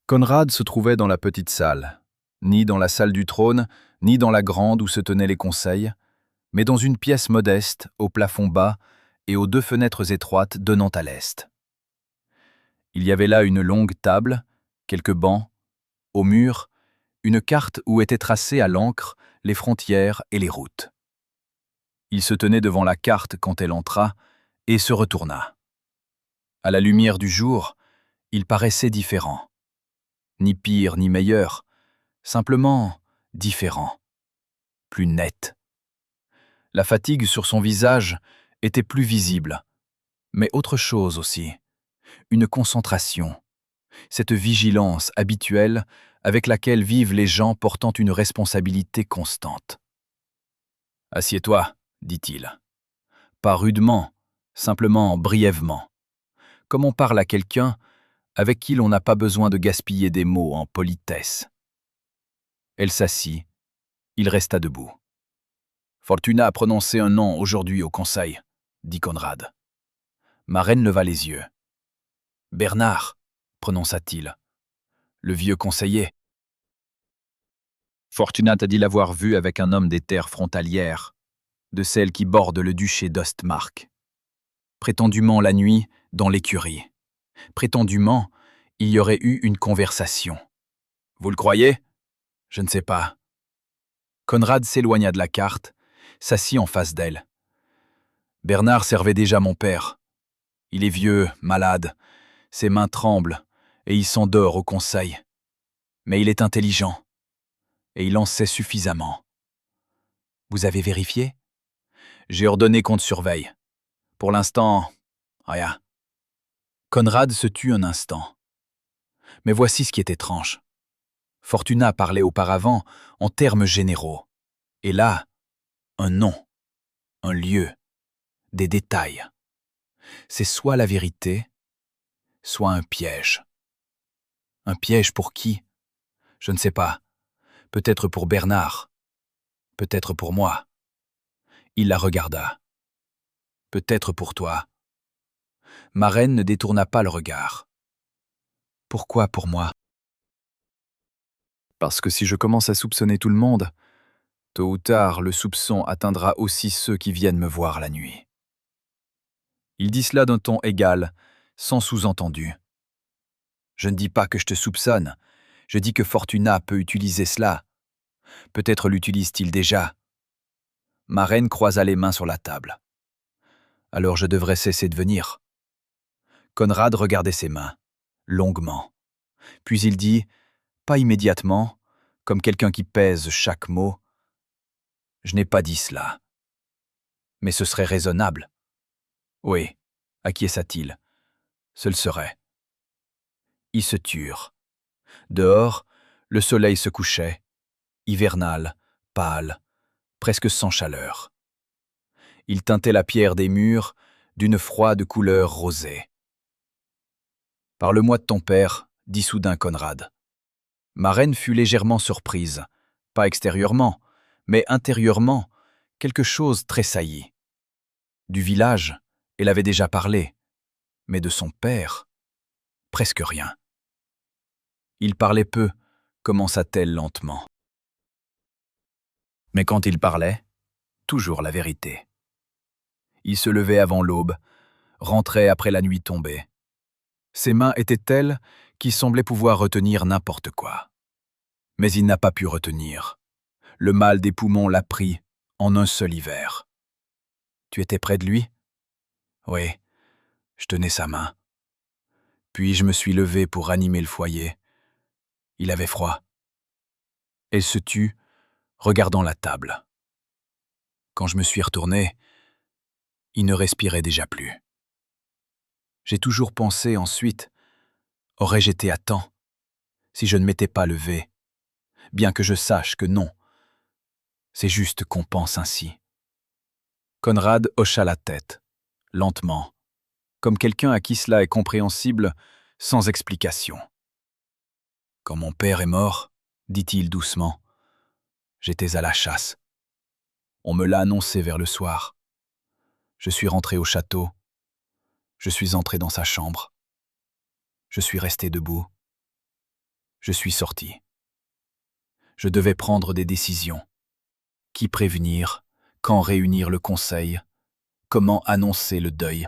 Conrad se trouvait dans la petite salle, ni dans la salle du trône, ni dans la grande où se tenaient les conseils, mais dans une pièce modeste, au plafond bas et aux 2 fenêtres étroites donnant à l'est. Il y avait là une longue table, quelques bancs, au mur, une carte où étaient tracées à l'encre les frontières et les routes. Il se tenait devant la carte quand elle entra et se retourna. À la lumière du jour, il paraissait différent. Ni pire ni meilleur, simplement différent, plus net. La fatigue sur son visage était plus visible, mais autre chose aussi, une concentration, cette vigilance habituelle avec laquelle vivent les gens portant une responsabilité constante. « Assieds-toi », dit-il. Pas rudement, simplement brièvement, comme on parle à quelqu'un avec qui l'on n'a pas besoin de gaspiller des mots en politesse. Elle s'assit, il resta debout. « Fortuna a prononcé un nom aujourd'hui au conseil », dit Conrad. Ma reine leva les yeux. « Bernard », prononça-t-il. « Le vieux conseiller. » Fortuna a dit l'avoir vu avec un homme des terres frontalières, de celles qui bordent le duché d'Ostmark. Prétendument la nuit, dans l'écurie. Prétendument, il y aurait eu une conversation. Vous le croyez? Je ne sais pas. Conrad s'éloigna de la carte, s'assit en face d'elle. Bernard servait déjà mon père. Il est vieux, malade, ses mains tremblent, et il s'endort au conseil. Mais il est intelligent, et il en sait suffisamment. Vous avez vérifié? J'ai ordonné qu'on te surveille. Pour l'instant, rien. Conrad se tut un instant. Mais voici ce qui est étrange. Fortuna parlait auparavant en termes généraux. Et là, un nom, un lieu, des détails. C'est soit la vérité, soit un piège. Un piège pour qui? Je ne sais pas. Peut-être pour Bernard. Peut-être pour moi. Il la regarda. Peut-être pour toi. Ma reine ne détourna pas le regard. Pourquoi pour moi? Parce que si je commence à soupçonner tout le monde, tôt ou tard, le soupçon atteindra aussi ceux qui viennent me voir la nuit. Il dit cela d'un ton égal, sans sous-entendu. Je ne dis pas que je te soupçonne, je dis que Fortuna peut utiliser cela. Peut-être l'utilise-t-il déjà. Ma reine croisa les mains sur la table. Alors je devrais cesser de venir. Conrad regardait ses mains, longuement. Puis il dit, pas immédiatement, comme quelqu'un qui pèse chaque mot, « Je n'ai pas dit cela. Mais ce serait raisonnable. » Oui, acquiesça-t-il. Ce le serait. Ils se turent. Dehors, le soleil se couchait, hivernal, pâle, presque sans chaleur. Il teintait la pierre des murs d'une froide couleur rosée. « Parle-moi de ton père, » dit soudain Conrad. Ma reine fut légèrement surprise, pas extérieurement, mais intérieurement, quelque chose tressaillit. Du village, elle avait déjà parlé, mais de son père, presque rien. Il parlait peu, commença-t-elle lentement. Mais quand il parlait, toujours la vérité. Il se levait avant l'aube, rentrait après la nuit tombée. Ses mains étaient telles qu'il semblait pouvoir retenir n'importe quoi. Mais il n'a pas pu retenir. Le mal des poumons l'a pris en un seul hiver. Tu étais près de lui? Oui, je tenais sa main. Puis je me suis levé pour ranimer le foyer. Il avait froid. Elle se tut, regardant la table. Quand je me suis retourné, il ne respirait déjà plus. J'ai toujours pensé ensuite, aurais-je été à temps, si je ne m'étais pas levé, bien que je sache que non. C'est juste qu'on pense ainsi. Conrad hocha la tête, lentement, comme quelqu'un à qui cela est compréhensible, sans explication. Quand mon père est mort, dit-il doucement, j'étais à la chasse. On me l'a annoncé vers le soir. Je suis rentré au château. Je suis entré dans sa chambre. Je suis resté debout. Je suis sorti. Je devais prendre des décisions. Qui prévenir? Quand réunir le conseil? Comment annoncer le deuil?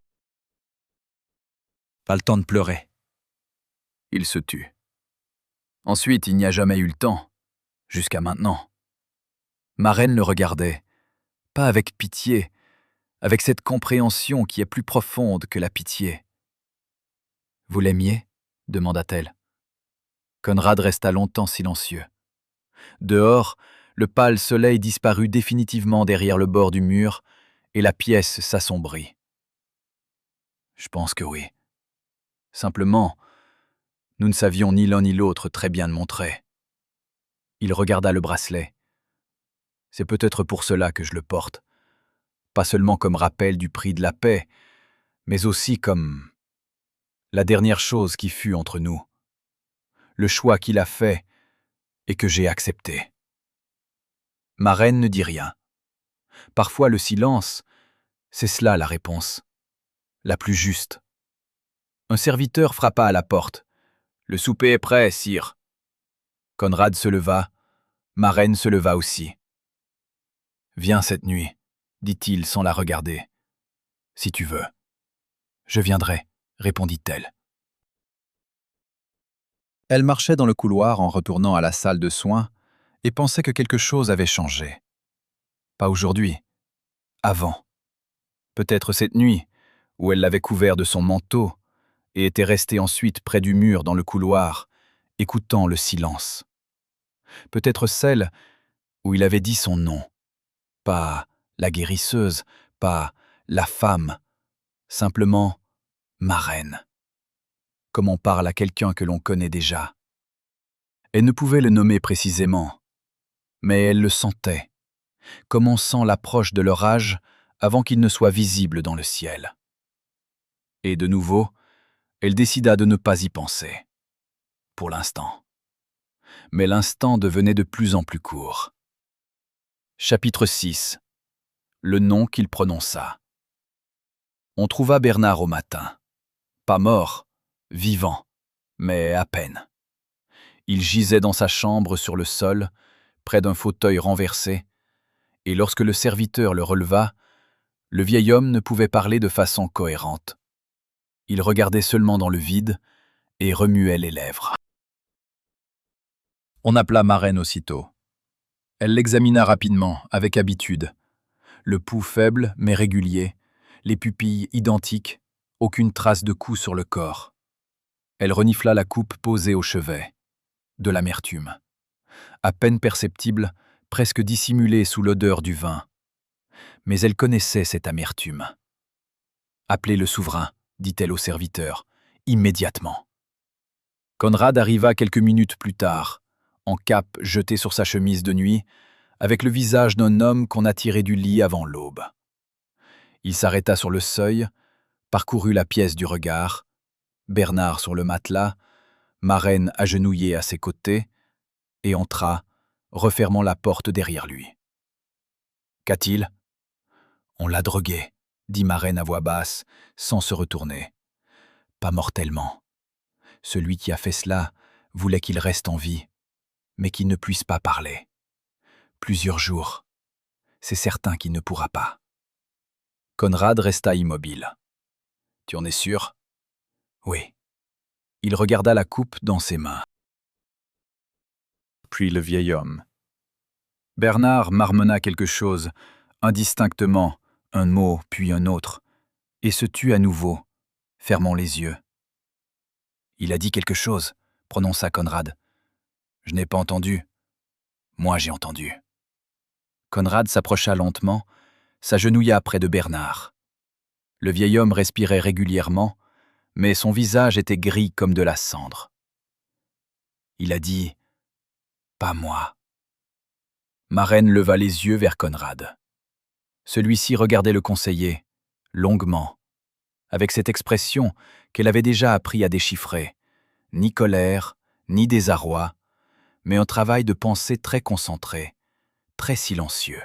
Pas le temps de pleurer. Il se tut. Ensuite, il n'y a jamais eu le temps, jusqu'à maintenant. Ma reine le regardait, pas avec pitié, avec cette compréhension qui est plus profonde que la pitié. Vous l'aimiez demanda-t-elle. Conrad resta longtemps silencieux. Dehors, le pâle soleil disparut définitivement derrière le bord du mur et la pièce s'assombrit. Je pense que oui. Simplement, nous ne savions ni l'un ni l'autre très bien le montrer. Il regarda le bracelet. C'est peut-être pour cela que je le porte. Pas seulement comme rappel du prix de la paix, mais aussi comme la dernière chose qui fut entre nous. Le choix qu'il a fait et que j'ai accepté. Ma reine ne dit rien. Parfois le silence, c'est cela la réponse, la plus juste. Un serviteur frappa à la porte. « Le souper est prêt, sire. » Conrad se leva, ma reine se leva aussi. « Viens cette nuit, » dit-il sans la regarder. « Si tu veux. »« Je viendrai, » répondit-elle. Elle marchait dans le couloir en retournant à la salle de soins et pensait que quelque chose avait changé. Pas aujourd'hui, avant. Peut-être cette nuit, où elle l'avait couvert de son manteau et était restée ensuite près du mur dans le couloir, écoutant le silence. Peut-être celle où il avait dit son nom. Pas la guérisseuse, pas la femme, simplement ma reine. Comme on parle à quelqu'un que l'on connaît déjà. Elle ne pouvait le nommer précisément, mais elle le sentait, comme on sent l'approche de l'orage avant qu'il ne soit visible dans le ciel. Et de nouveau, elle décida de ne pas y penser, pour l'instant. Mais l'instant devenait de plus en plus court. Chapitre 6. Le nom qu'il prononça. On trouva Bernard au matin. Pas mort, vivant, mais à peine. Il gisait dans sa chambre sur le sol, près d'un fauteuil renversé, et lorsque le serviteur le releva, le vieil homme ne pouvait parler de façon cohérente. Il regardait seulement dans le vide et remuait les lèvres. On appela ma reine aussitôt. Elle l'examina rapidement, avec habitude. Le pouls faible mais régulier, les pupilles identiques, aucune trace de coup sur le corps. Elle renifla la coupe posée au chevet. De l'amertume. À peine perceptible, presque dissimulée sous l'odeur du vin. Mais elle connaissait cette amertume. « Appelez le souverain », dit-elle au serviteur, immédiatement. Conrad arriva quelques minutes plus tard, en cape jetée sur sa chemise de nuit, avec le visage d'un homme qu'on a tiré du lit avant l'aube. Il s'arrêta sur le seuil, parcourut la pièce du regard, Bernard sur le matelas, ma reine agenouillée à ses côtés, et entra, refermant la porte derrière lui. « Qu'a-t-il » ? « On l'a drogué, » dit ma reine à voix basse, sans se retourner. « Pas mortellement. Celui qui a fait cela voulait qu'il reste en vie, mais qu'il ne puisse pas parler. Plusieurs jours. C'est certain qu'il ne pourra pas. » Conrad resta immobile. « Tu en es sûr ?» ?»« Oui. » Il regarda la coupe dans ses mains. Puis le vieil homme. Bernard marmonna quelque chose, indistinctement, un mot puis un autre, et se tut à nouveau, fermant les yeux. « Il a dit quelque chose, » prononça Conrad. « Je n'ai pas entendu. Moi j'ai entendu. » Conrad s'approcha lentement, s'agenouilla près de Bernard. Le vieil homme respirait régulièrement, mais son visage était gris comme de la cendre. Il a dit « Pas moi ». Ma reine leva les yeux vers Conrad. Celui-ci regardait le conseiller, longuement, avec cette expression qu'elle avait déjà appris à déchiffrer, ni colère, ni désarroi, mais un travail de pensée très concentré, très silencieux.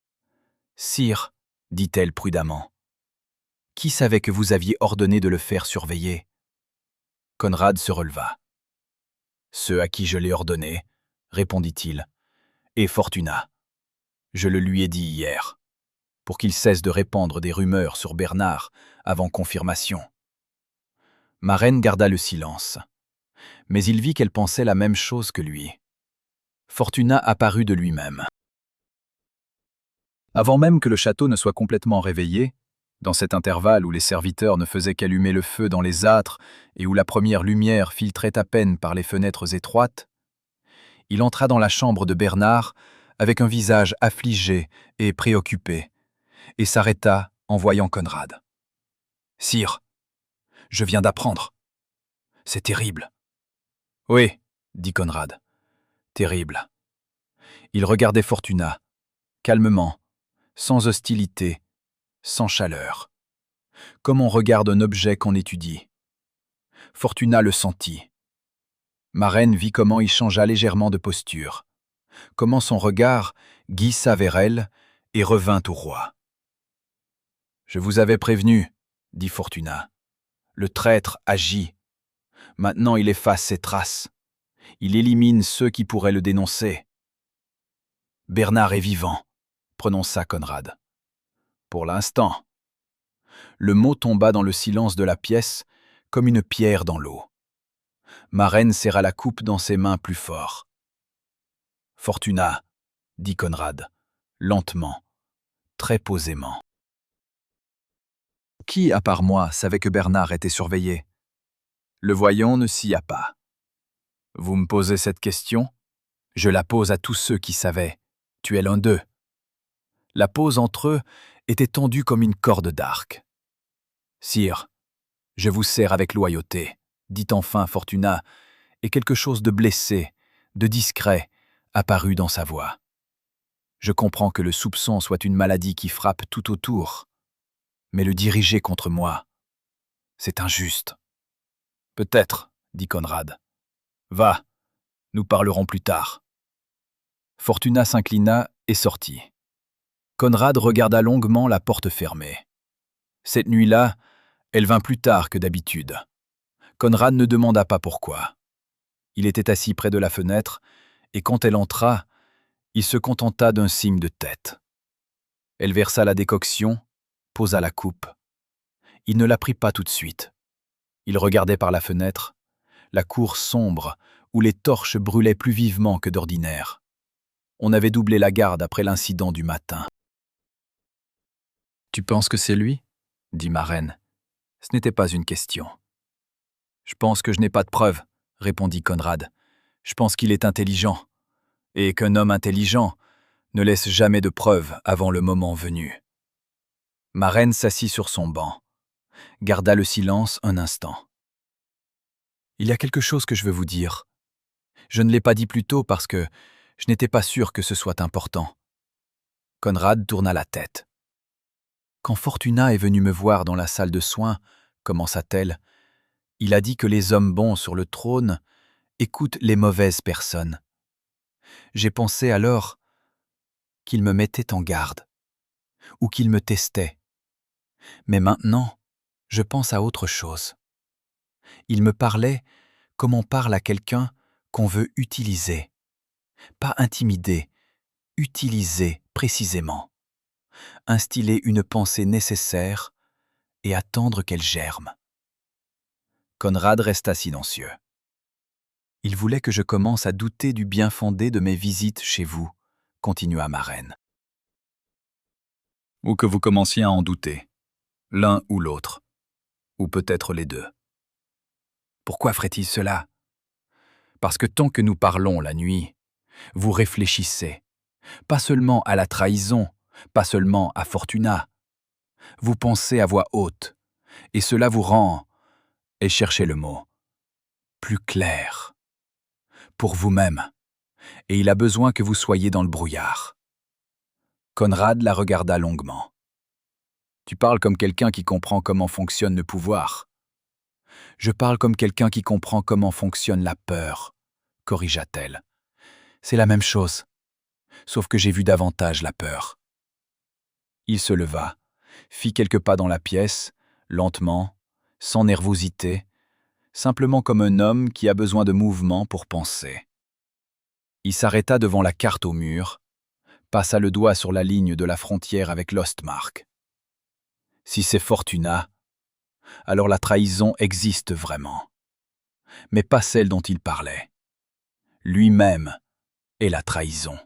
« Sire, » dit-elle prudemment, « qui savait que vous aviez ordonné de le faire surveiller ?» Conrad se releva. « Ceux à qui je l'ai ordonné, » répondit-il, « et Fortuna. Je le lui ai dit hier, pour qu'il cesse de répandre des rumeurs sur Bernard avant confirmation. » Ma reine garda le silence, mais il vit qu'elle pensait la même chose que lui. Fortuna apparut de lui-même. Avant même que le château ne soit complètement réveillé, Dans cet intervalle où les serviteurs ne faisaient qu'allumer le feu dans les âtres et où la première lumière filtrait à peine par les fenêtres étroites, il entra dans la chambre de Bernard avec un visage affligé et préoccupé, et s'arrêta en voyant Conrad. « Sire, je viens d'apprendre. C'est terrible. »« Oui, » dit Conrad. « Terrible. » Il regardait Fortuna, calmement, sans hostilité, sans chaleur, comme on regarde un objet qu'on étudie. Fortuna le sentit. Ma reine vit comment il changea légèrement de posture, comment son regard glissa vers elle et revint au roi. « Je vous avais prévenu, » dit Fortuna. « Le traître agit. Maintenant il efface ses traces. Il élimine ceux qui pourraient le dénoncer. »« Bernard est vivant, » prononça Conrad. « Pour l'instant. » Le mot tomba dans le silence de la pièce comme une pierre dans l'eau. Ma reine serra la coupe dans ses mains plus fort. « Fortuna, » dit Conrad, lentement, très posément. Qui, à part moi, savait que Bernard était surveillé? Le voyant ne s'y a pas. Vous me posez cette question? Je la pose à tous ceux qui savaient. Tu es l'un d'eux. La pause entre eux était tendue comme une corde d'arc. Sire, je vous sers avec loyauté, dit enfin Fortuna, et quelque chose de blessé, de discret, apparut dans sa voix. Je comprends que le soupçon soit une maladie qui frappe tout autour, mais le diriger contre moi, c'est injuste. Peut-être, dit Conrad. Va, nous parlerons plus tard. Fortuna s'inclina et sortit. Conrad regarda longuement la porte fermée. Cette nuit-là, elle vint plus tard que d'habitude. Conrad ne demanda pas pourquoi. Il était assis près de la fenêtre, et quand elle entra, il se contenta d'un signe de tête. Elle versa la décoction, posa la coupe. Il ne la prit pas tout de suite. Il regardait par la fenêtre, la cour sombre où les torches brûlaient plus vivement que d'ordinaire. On avait doublé la garde après l'incident du matin. « Tu penses que c'est lui ?» dit ma reine. Ce n'était pas une question. « Je pense que je n'ai pas de preuves, » répondit Conrad. « Je pense qu'il est intelligent, et qu'un homme intelligent ne laisse jamais de preuves avant le moment venu. » Ma reine s'assit sur son banc, garda le silence un instant. « Il y a quelque chose que je veux vous dire. Je ne l'ai pas dit plus tôt parce que je n'étais pas sûr que ce soit important. » Conrad tourna la tête. « Quand Fortuna est venue me voir dans la salle de soins, commença-t-elle, il a dit que les hommes bons sur le trône écoutent les mauvaises personnes. J'ai pensé alors qu'il me mettait en garde, ou qu'il me testait. Mais maintenant, je pense à autre chose. Il me parlait comme on parle à quelqu'un qu'on veut utiliser. Pas intimider, utiliser précisément. Instiller une pensée nécessaire et attendre qu'elle germe. » Conrad resta silencieux. « Il voulait que je commence à douter du bien-fondé de mes visites chez vous, » continua ma reine. « Ou que vous commenciez à en douter, l'un ou l'autre, ou peut-être les deux. » Pourquoi ferait-il cela? Parce que tant que nous parlons la nuit, vous réfléchissez, pas seulement à la trahison, pas seulement à Fortuna. Vous pensez à voix haute, et cela vous rend, et cherchez le mot, plus clair. Pour vous-même, et il a besoin que vous soyez dans le brouillard. Conrad la regarda longuement. « Tu parles comme quelqu'un qui comprend comment fonctionne le pouvoir. »« Je parle comme quelqu'un qui comprend comment fonctionne la peur, » corrigea-t-elle. « C'est la même chose, sauf que j'ai vu davantage la peur. » Il se leva, fit quelques pas dans la pièce, lentement, sans nervosité, simplement comme un homme qui a besoin de mouvement pour penser. Il s'arrêta devant la carte au mur, passa le doigt sur la ligne de la frontière avec l'Ostmark. Si c'est Fortuna, alors la trahison existe vraiment, mais pas celle dont il parlait. Lui-même est la trahison.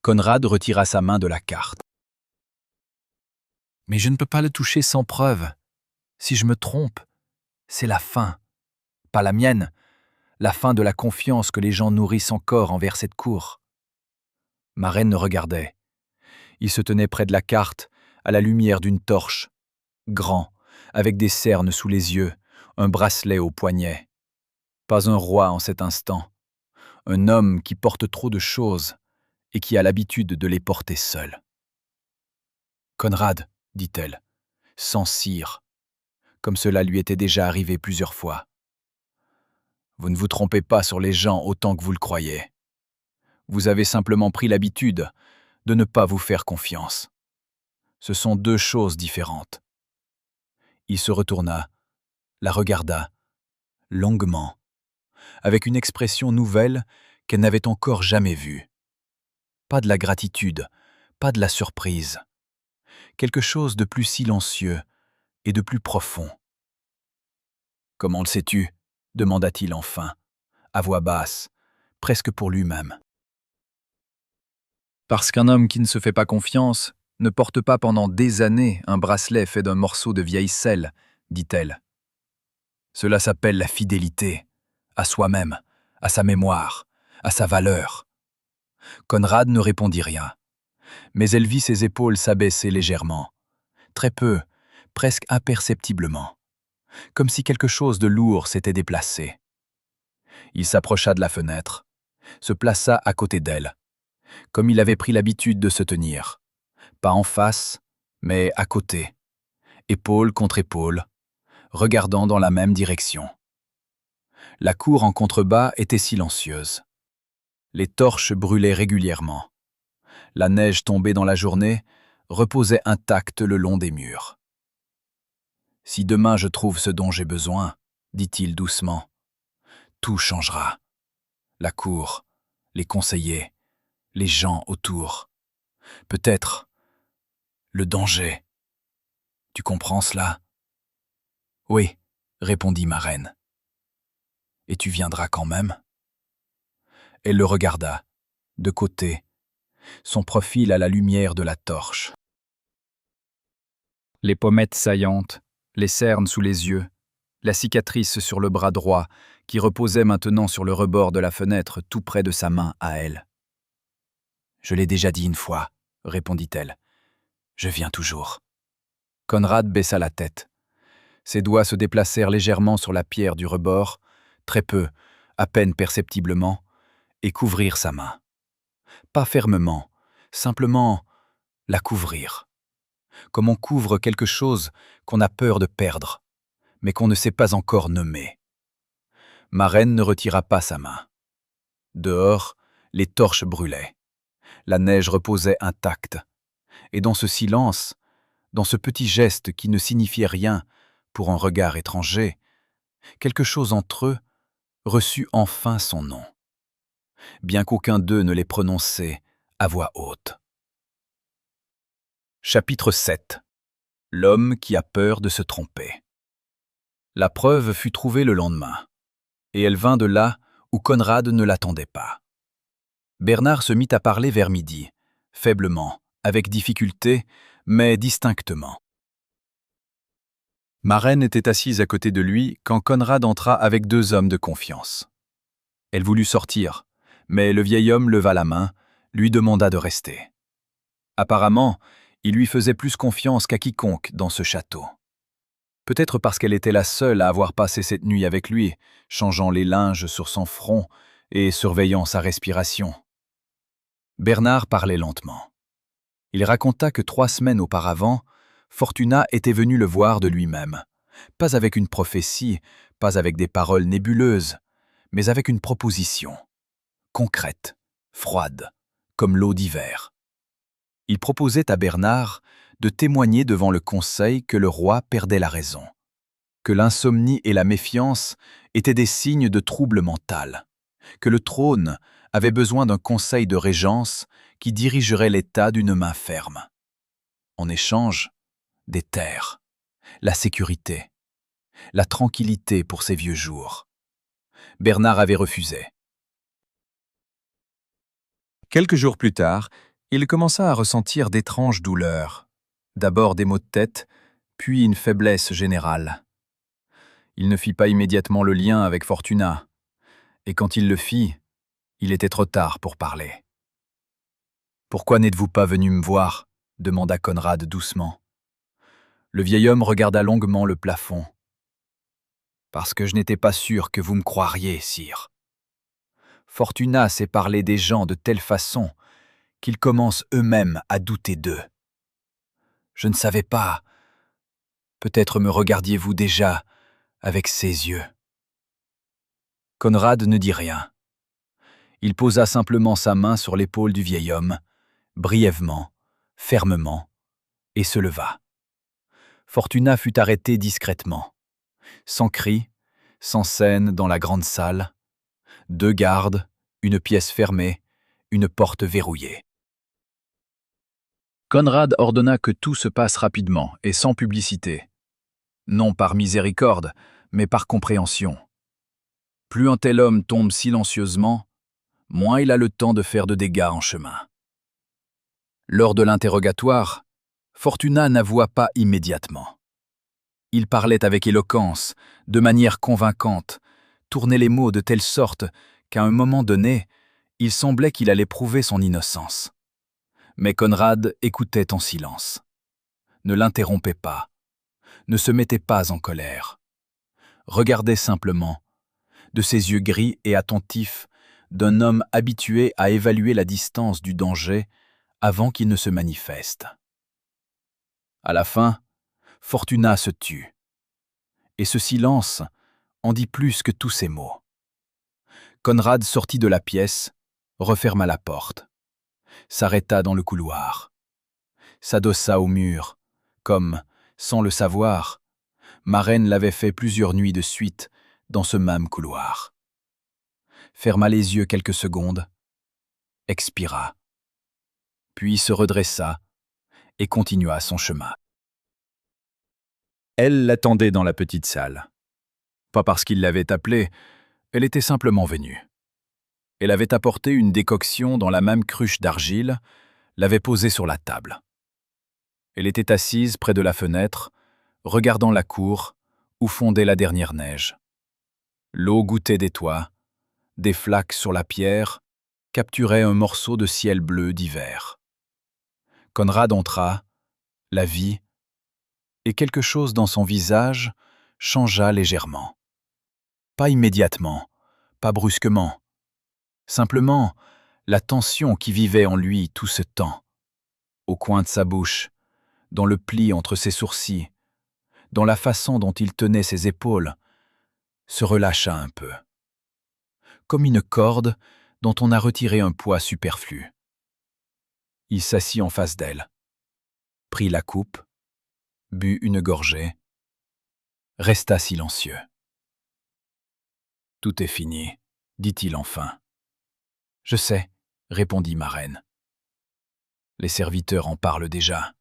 Conrad retira sa main de la carte. Mais je ne peux pas le toucher sans preuve. Si je me trompe, c'est la fin. Pas la mienne, la fin de la confiance que les gens nourrissent encore envers cette cour. Ma reine me regardait. Il se tenait près de la carte, à la lumière d'une torche. Grand, avec des cernes sous les yeux, un bracelet au poignet. Pas un roi en cet instant. Un homme qui porte trop de choses et qui a l'habitude de les porter seul. « Conrad, dit-elle, sans cire, comme cela lui était déjà arrivé plusieurs fois. Vous ne vous trompez pas sur les gens autant que vous le croyez. Vous avez simplement pris l'habitude de ne pas vous faire confiance. Ce sont deux choses différentes. » Il se retourna, la regarda, longuement, avec une expression nouvelle qu'elle n'avait encore jamais vue. Pas de la gratitude, pas de la surprise. Quelque chose de plus silencieux et de plus profond. « Comment le sais-tu » demanda-t-il enfin, à voix basse, presque pour lui-même. « Parce qu'un homme qui ne se fait pas confiance ne porte pas pendant des années un bracelet fait d'un morceau de vieille selle, dit-elle. Cela s'appelle la fidélité, à soi-même, à sa mémoire, à sa valeur. » Conrad ne répondit rien, mais elle vit ses épaules s'abaisser légèrement, très peu, presque imperceptiblement, comme si quelque chose de lourd s'était déplacé. Il s'approcha de la fenêtre, se plaça à côté d'elle, comme il avait pris l'habitude de se tenir, pas en face, mais à côté, épaule contre épaule, regardant dans la même direction. La cour en contrebas était silencieuse. Les torches brûlaient régulièrement. La neige tombée dans la journée reposait intacte le long des murs. « Si demain je trouve ce dont j'ai besoin, dit-il doucement, tout changera. La cour, les conseillers, les gens autour. Peut-être le danger. Tu comprends cela ? » « Oui, » répondit ma reine. « Et tu viendras quand même ?» Elle le regarda, de côté, son profil à la lumière de la torche. Les pommettes saillantes, les cernes sous les yeux, la cicatrice sur le bras droit qui reposait maintenant sur le rebord de la fenêtre tout près de sa main à elle. « Je l'ai déjà dit une fois, » répondit-elle. « Je viens toujours. » Conrad baissa la tête. Ses doigts se déplacèrent légèrement sur la pierre du rebord, très peu, à peine perceptiblement, et couvrirent sa main. Pas fermement, simplement la couvrir. Comme on couvre quelque chose qu'on a peur de perdre, mais qu'on ne sait pas encore nommer. Ma reine ne retira pas sa main. Dehors, les torches brûlaient. La neige reposait intacte. Et dans ce silence, dans ce petit geste qui ne signifiait rien pour un regard étranger, quelque chose entre eux reçut enfin son nom, bien qu'aucun d'eux ne l'ait prononcé à voix haute. Chapitre 7. L'homme qui a peur de se tromper. La preuve fut trouvée le lendemain, et elle vint de là où Conrad ne l'attendait pas. Bernard se mit à parler vers midi, faiblement, avec difficulté, mais distinctement. Ma reine était assise à côté de lui quand Conrad entra avec deux hommes de confiance. Elle voulut sortir, mais le vieil homme leva la main, lui demanda de rester. Apparemment, il lui faisait plus confiance qu'à quiconque dans ce château. Peut-être parce qu'elle était la seule à avoir passé cette nuit avec lui, changeant les linges sur son front et surveillant sa respiration. Bernard parlait lentement. Il raconta que 3 semaines auparavant, Fortuna était venue le voir de lui-même, pas avec une prophétie, pas avec des paroles nébuleuses, mais avec une proposition, concrète, froide, comme l'eau d'hiver. Il proposait à Bernard de témoigner devant le conseil que le roi perdait la raison, que l'insomnie et la méfiance étaient des signes de trouble mental, que le trône avait besoin d'un conseil de régence qui dirigerait l'État d'une main ferme. En échange, des terres, la sécurité, la tranquillité pour ses vieux jours. Bernard avait refusé. Quelques jours plus tard, il commença à ressentir d'étranges douleurs. D'abord des maux de tête, puis une faiblesse générale. Il ne fit pas immédiatement le lien avec Fortuna, et quand il le fit, il était trop tard pour parler. « Pourquoi n'êtes-vous pas venu me voir » demanda Conrad doucement. Le vieil homme regarda longuement le plafond. « Parce que je n'étais pas sûr que vous me croiriez, sire. Fortuna sait parler des gens de telle façon qu'ils commencent eux-mêmes à douter d'eux. Je ne savais pas. Peut-être me regardiez-vous déjà avec ses yeux. » Conrad ne dit rien. Il posa simplement sa main sur l'épaule du vieil homme, brièvement, fermement, et se leva. Fortuna fut arrêtée discrètement. Sans cri, sans scène dans la grande salle. 2 gardes, une pièce fermée, une porte verrouillée. Conrad ordonna que tout se passe rapidement et sans publicité. Non par miséricorde, mais par compréhension. Plus un tel homme tombe silencieusement, moins il a le temps de faire de dégâts en chemin. Lors de l'interrogatoire, Fortuna n'avoua pas immédiatement. Il parlait avec éloquence, de manière convaincante, tournait les mots de telle sorte qu'à un moment donné, il semblait qu'il allait prouver son innocence. Mais Conrad écoutait en silence, ne l'interrompait pas, ne se mettait pas en colère, regardait simplement, de ses yeux gris et attentifs, d'un homme habitué à évaluer la distance du danger avant qu'il ne se manifeste. À la fin, Fortuna se tut. Et ce silence en dit plus que tous ces mots. Conrad sortit de la pièce, referma la porte, s'arrêta dans le couloir, s'adossa au mur, comme, sans le savoir, Marraine l'avait fait plusieurs nuits de suite dans ce même couloir. Ferma les yeux quelques secondes, expira, puis se redressa et continua son chemin. Elle l'attendait dans la petite salle. Pas parce qu'il l'avait appelée, elle était simplement venue. Elle avait apporté une décoction dans la même cruche d'argile, l'avait posée sur la table. Elle était assise près de la fenêtre, regardant la cour, où fondait la dernière neige. L'eau goûtait des toits, des flaques sur la pierre capturaient un morceau de ciel bleu d'hiver. Conrad entra, la vit, et quelque chose dans son visage changea légèrement. Pas immédiatement, pas brusquement. Simplement, la tension qui vivait en lui tout ce temps, au coin de sa bouche, dans le pli entre ses sourcils, dans la façon dont il tenait ses épaules, se relâcha un peu. Comme une corde dont on a retiré un poids superflu. Il s'assit en face d'elle, prit la coupe, but une gorgée, resta silencieux. « Tout est fini, dit-il enfin. « Je sais, répondit Marraine. Les serviteurs en parlent déjà.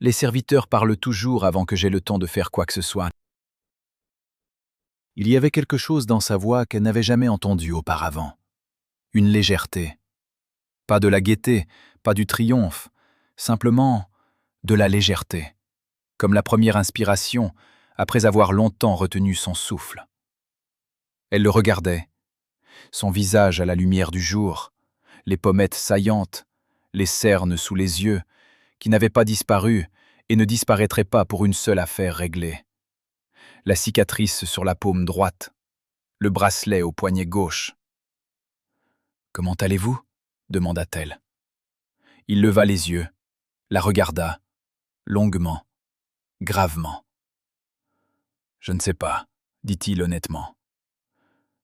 Les serviteurs parlent toujours avant que j'aie le temps de faire quoi que ce soit. » Il y avait quelque chose dans sa voix qu'elle n'avait jamais entendu auparavant. Une légèreté. Pas de la gaieté, pas du triomphe, simplement de la légèreté, comme la première inspiration après avoir longtemps retenu son souffle. Elle le regardait, son visage à la lumière du jour, les pommettes saillantes, les cernes sous les yeux, qui n'avaient pas disparu et ne disparaîtraient pas pour une seule affaire réglée. La cicatrice sur la paume droite, le bracelet au poignet gauche. « Comment allez-vous » demanda-t-elle. Il leva les yeux, la regarda, longuement, gravement. « Je ne sais pas, dit-il honnêtement.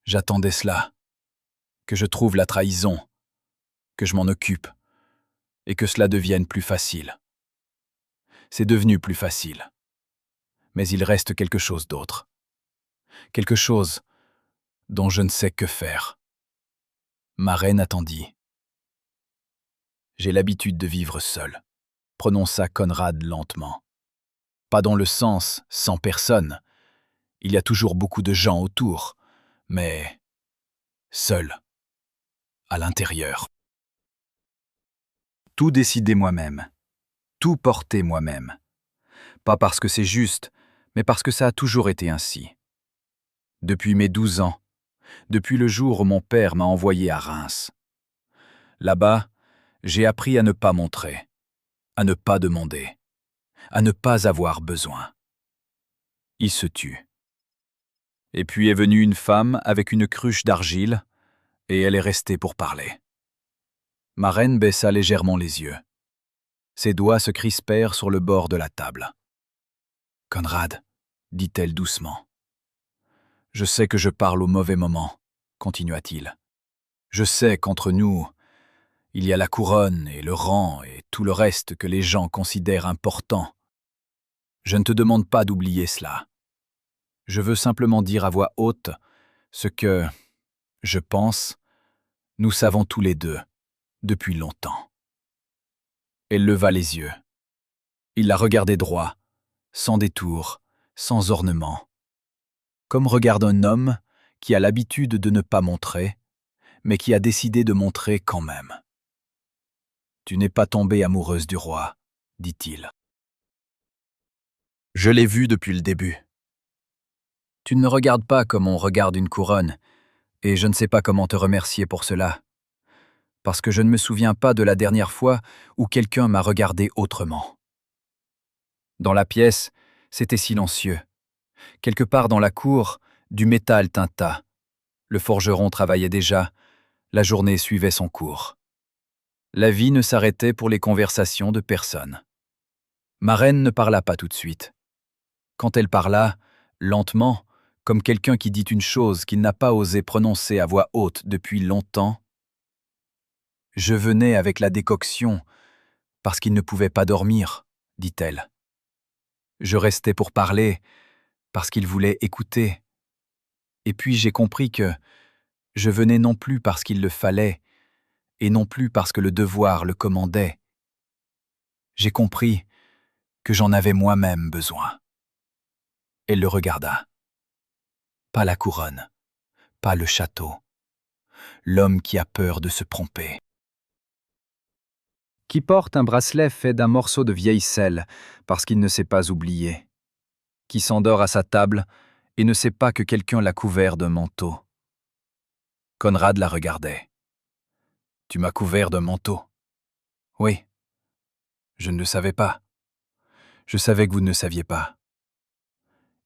J'attendais cela, que je trouve la trahison, que je m'en occupe, et que cela devienne plus facile. C'est devenu plus facile. Mais il reste quelque chose d'autre. Quelque chose dont je ne sais que faire. » Marraine attendit. « J'ai l'habitude de vivre seul, » prononça Conrad lentement. « Pas dans le sens sans personne. Il y a toujours beaucoup de gens autour, mais seul, à l'intérieur. Tout décider moi-même. tout porter moi-même. Pas parce que c'est juste, mais parce que ça a toujours été ainsi. Depuis mes 12 ans, depuis le jour où mon père m'a envoyé à Reims. Là-bas, j'ai appris à ne pas montrer, à ne pas demander, à ne pas avoir besoin. Il se tut. Et puis est venue une femme avec une cruche d'argile, et elle est restée pour parler. Ma reine baissa légèrement les yeux. Ses doigts se crispèrent sur le bord de la table. « Conrad, dit-elle doucement. Je sais que je parle au mauvais moment, continua-t-il. Je sais qu'entre nous, il y a la couronne et le rang et tout le reste que les gens considèrent important. Je ne te demande pas d'oublier cela. Je veux simplement dire à voix haute ce que, je pense, nous savons tous les deux, depuis longtemps. » Elle leva les yeux. Il la regardait droit, sans détour, sans ornement. Comme regarde un homme qui a l'habitude de ne pas montrer, mais qui a décidé de montrer quand même. « Tu n'es pas tombée amoureuse du roi, dit-il. Je l'ai vu depuis le début. Tu ne me regardes pas comme on regarde une couronne, et je ne sais pas comment te remercier pour cela, parce que je ne me souviens pas de la dernière fois où quelqu'un m'a regardé autrement. Dans la pièce, c'était silencieux. Quelque part dans la cour, du métal tinta. Le forgeron travaillait déjà, la journée suivait son cours. La vie ne s'arrêtait pour les conversations de personne. Ma reine ne parla pas tout de suite. Quand elle parla, lentement, comme quelqu'un qui dit une chose qu'il n'a pas osé prononcer à voix haute depuis longtemps, « Je venais avec la décoction, parce qu'il ne pouvait pas dormir, dit-elle. Je restais pour parler, parce qu'il voulait écouter. Et puis j'ai compris que je venais non plus parce qu'il le fallait, et non plus parce que le devoir le commandait. J'ai compris que j'en avais moi-même besoin. » Elle le regarda. Pas la couronne, pas le château. L'homme qui a peur de se tromper. Qui porte un bracelet fait d'un morceau de vieille selle parce qu'il ne sait pas oublier. Qui s'endort à sa table et ne sait pas que quelqu'un l'a couvert d'un manteau. Conrad la regardait. « Tu m'as couvert d'un manteau. »« Oui. Je ne le savais pas. Je savais que vous ne le saviez pas. »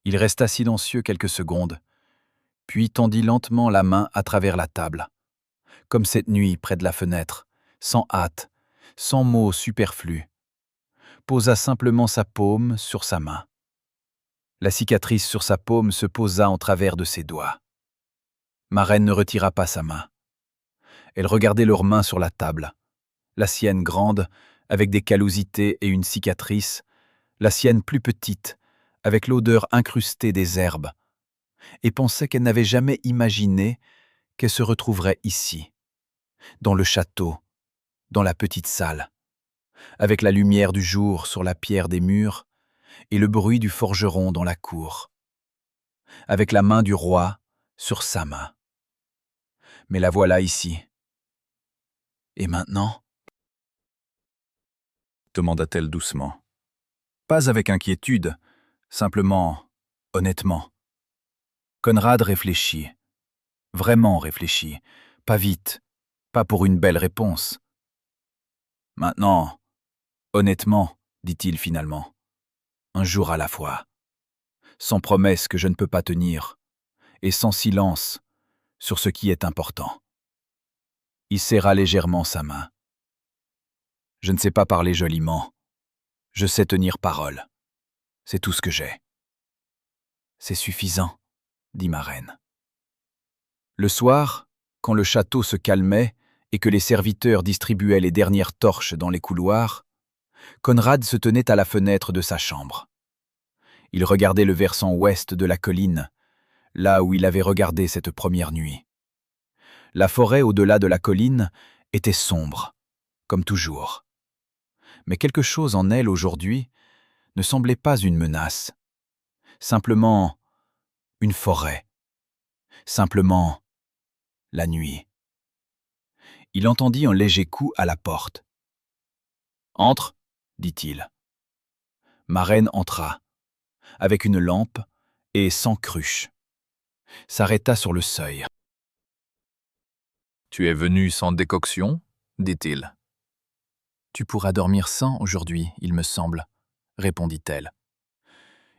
Il resta silencieux quelques secondes, puis tendit lentement la main à travers la table, comme cette nuit près de la fenêtre, sans hâte, sans mots superflus. Posa simplement sa paume sur sa main. La cicatrice sur sa paume se posa en travers de ses doigts. Ma reine ne retira pas sa main. Elle regardait leurs mains sur la table, la sienne grande, avec des callosités et une cicatrice, la sienne plus petite, avec l'odeur incrustée des herbes, et pensait qu'elle n'avait jamais imaginé qu'elle se retrouverait ici, dans le château, dans la petite salle, avec la lumière du jour sur la pierre des murs et le bruit du forgeron dans la cour, avec la main du roi sur sa main. Mais la voilà ici. Et maintenant ? Demanda-t-elle doucement. Pas avec inquiétude, simplement, honnêtement. Conrad réfléchit, vraiment réfléchit, pas vite, pas pour une belle réponse. Maintenant, honnêtement, dit-il finalement, un jour à la fois, sans promesse que je ne peux pas tenir, et sans silence sur ce qui est important. Il serra légèrement sa main. Je ne sais pas parler joliment. Je sais tenir parole. C'est tout ce que j'ai. C'est suffisant, dit ma reine. Le soir, quand le château se calmait et que les serviteurs distribuaient les dernières torches dans les couloirs, Conrad se tenait à la fenêtre de sa chambre. Il regardait le versant ouest de la colline, là où il avait regardé cette première nuit. La forêt au-delà de la colline était sombre, comme toujours. Mais quelque chose en elle aujourd'hui ne semblait pas une menace, simplement une forêt, simplement la nuit. Il entendit un léger coup à la porte. « Entre » dit-il. Marraine entra, avec une lampe et sans cruche. S'arrêta sur le seuil. « Tu es venu sans décoction ?» dit-il. « Tu pourras dormir sans aujourd'hui, il me semble, » répondit-elle.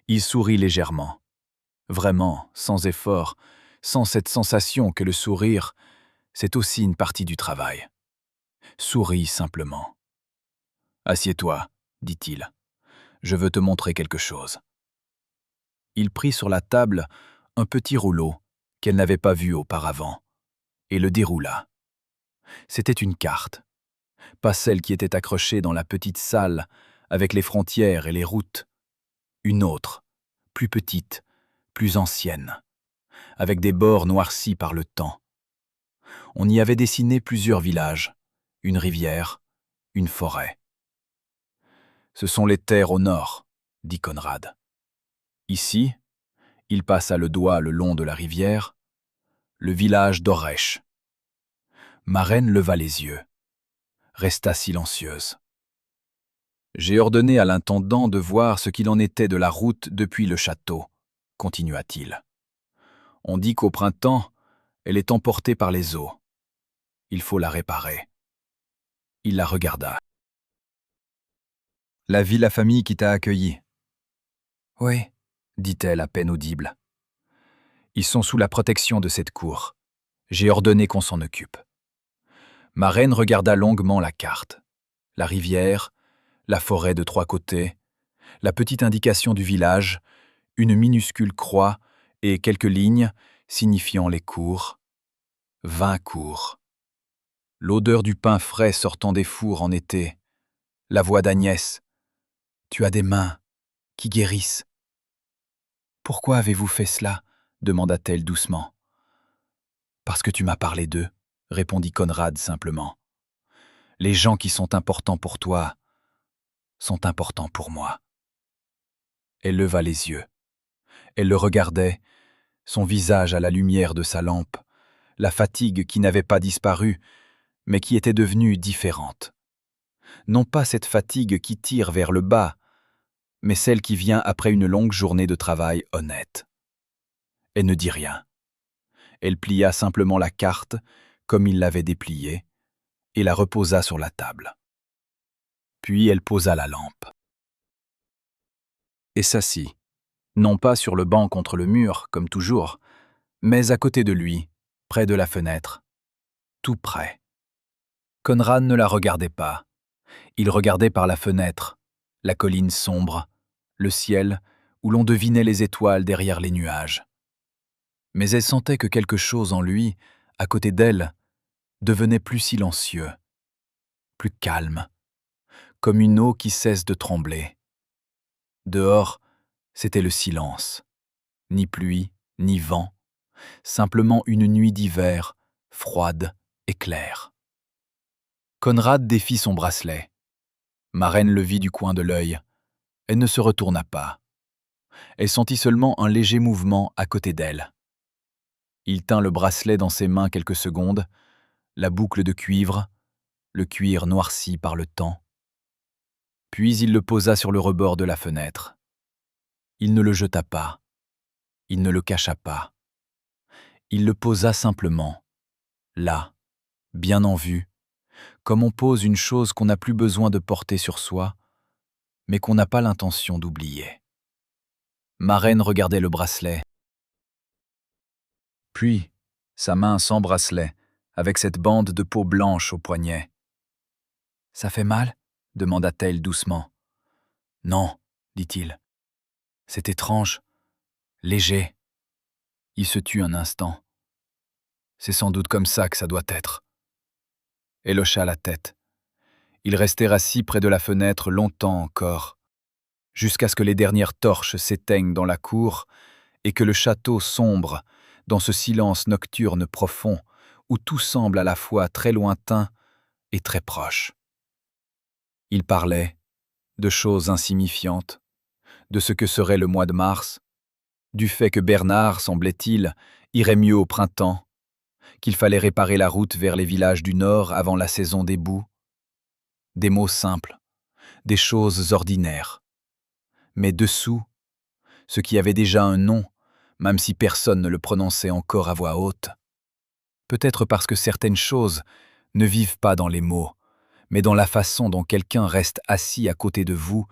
Il sourit légèrement. Vraiment, sans effort, sans cette sensation que le sourire, c'est aussi une partie du travail. Souris simplement. « Assieds-toi, » dit-il. « Je veux te montrer quelque chose. » Il prit sur la table un petit rouleau qu'elle n'avait pas vu auparavant et le déroula. C'était une carte, pas celle qui était accrochée dans la petite salle avec les frontières et les routes, une autre, plus petite, plus ancienne, avec des bords noircis par le temps. On y avait dessiné plusieurs villages, une rivière, une forêt. « Ce sont les terres au nord, » dit Conrad. Ici, il passa le doigt le long de la rivière, le village d'Orech. Marraine leva les yeux, resta silencieuse. « J'ai ordonné à l'intendant de voir ce qu'il en était de la route depuis le château, » continua-t-il. « On dit qu'au printemps, elle est emportée par les eaux. Il faut la réparer. » Il la regarda. « La vie, la famille qui t'a accueilli. »« Oui, » dit-elle à peine audible. « Ils sont sous la protection de cette cour. J'ai ordonné qu'on s'en occupe. » Marraine regarda longuement la carte. La rivière, la forêt de 3 côtés, la petite indication du village, une minuscule croix et quelques lignes signifiant les cours. 20 cours. L'odeur du pain frais sortant des fours en été. La voix d'Agnès. « Tu as des mains qui guérissent. »« Pourquoi avez-vous fait cela ?» demanda-t-elle doucement. « Parce que tu m'as parlé d'eux, » répondit Conrad simplement. « Les gens qui sont importants pour toi sont importants pour moi. » Elle leva les yeux. Elle le regardait, son visage à la lumière de sa lampe, la fatigue qui n'avait pas disparu, mais qui était devenue différente. Non pas cette fatigue qui tire vers le bas, mais celle qui vient après une longue journée de travail honnête. Elle ne dit rien. Elle plia simplement la carte, comme il l'avait dépliée, et la reposa sur la table. Puis elle posa la lampe. Et s'assit, non pas sur le banc contre le mur, comme toujours, mais à côté de lui, près de la fenêtre, tout près. Conrad ne la regardait pas. Il regardait par la fenêtre, la colline sombre, le ciel où l'on devinait les étoiles derrière les nuages. Mais elle sentait que quelque chose en lui, à côté d'elle, devenait plus silencieux, plus calme, comme une eau qui cesse de trembler. Dehors, c'était le silence. Ni pluie, ni vent, simplement une nuit d'hiver, froide et claire. Conrad défit son bracelet. Marraine le vit du coin de l'œil. Elle ne se retourna pas. Elle sentit seulement un léger mouvement à côté d'elle. Il tint le bracelet dans ses mains quelques secondes, la boucle de cuivre, le cuir noirci par le temps. Puis il le posa sur le rebord de la fenêtre. Il ne le jeta pas. Il ne le cacha pas. Il le posa simplement, là, bien en vue, comme on pose une chose qu'on n'a plus besoin de porter sur soi, mais qu'on n'a pas l'intention d'oublier. Marraine regardait le bracelet. Puis, sa main sans bracelet, avec cette bande de peau blanche au poignet. « Ça fait mal ?» demanda-t-elle doucement. « Non, » dit-il. « C'est étrange, léger. » Il se tut un instant. « C'est sans doute comme ça que ça doit être. » Elle hocha la tête. Ils restèrent assis près de la fenêtre longtemps encore, jusqu'à ce que les dernières torches s'éteignent dans la cour et que le château sombre dans ce silence nocturne profond où tout semble à la fois très lointain et très proche. Ils parlaient de choses insignifiantes, de ce que serait le mois de mars, du fait que Bernard, semblait-il, irait mieux au printemps, qu'il fallait réparer la route vers les villages du nord avant la saison des boues. Des mots simples, des choses ordinaires. Mais dessous, ce qui avait déjà un nom, même si personne ne le prononçait encore à voix haute. Peut-être parce que certaines choses ne vivent pas dans les mots, mais dans la façon dont quelqu'un reste assis à côté de vous,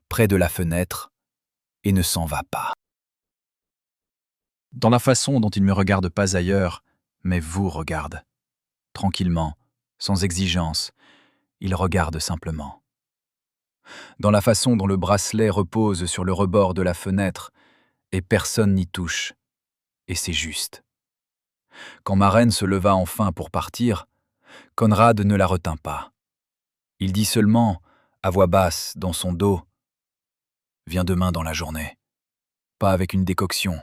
près de la fenêtre, et ne s'en va pas. Dans la façon dont il ne me regarde pas ailleurs, mais vous regarde. Tranquillement, sans exigence, il regarde simplement. Dans la façon dont le bracelet repose sur le rebord de la fenêtre, et personne n'y touche, et c'est juste. Quand ma reine se leva enfin pour partir, Conrad ne la retint pas. Il dit seulement, à voix basse, dans son dos, « Viens demain dans la journée. Pas avec une décoction,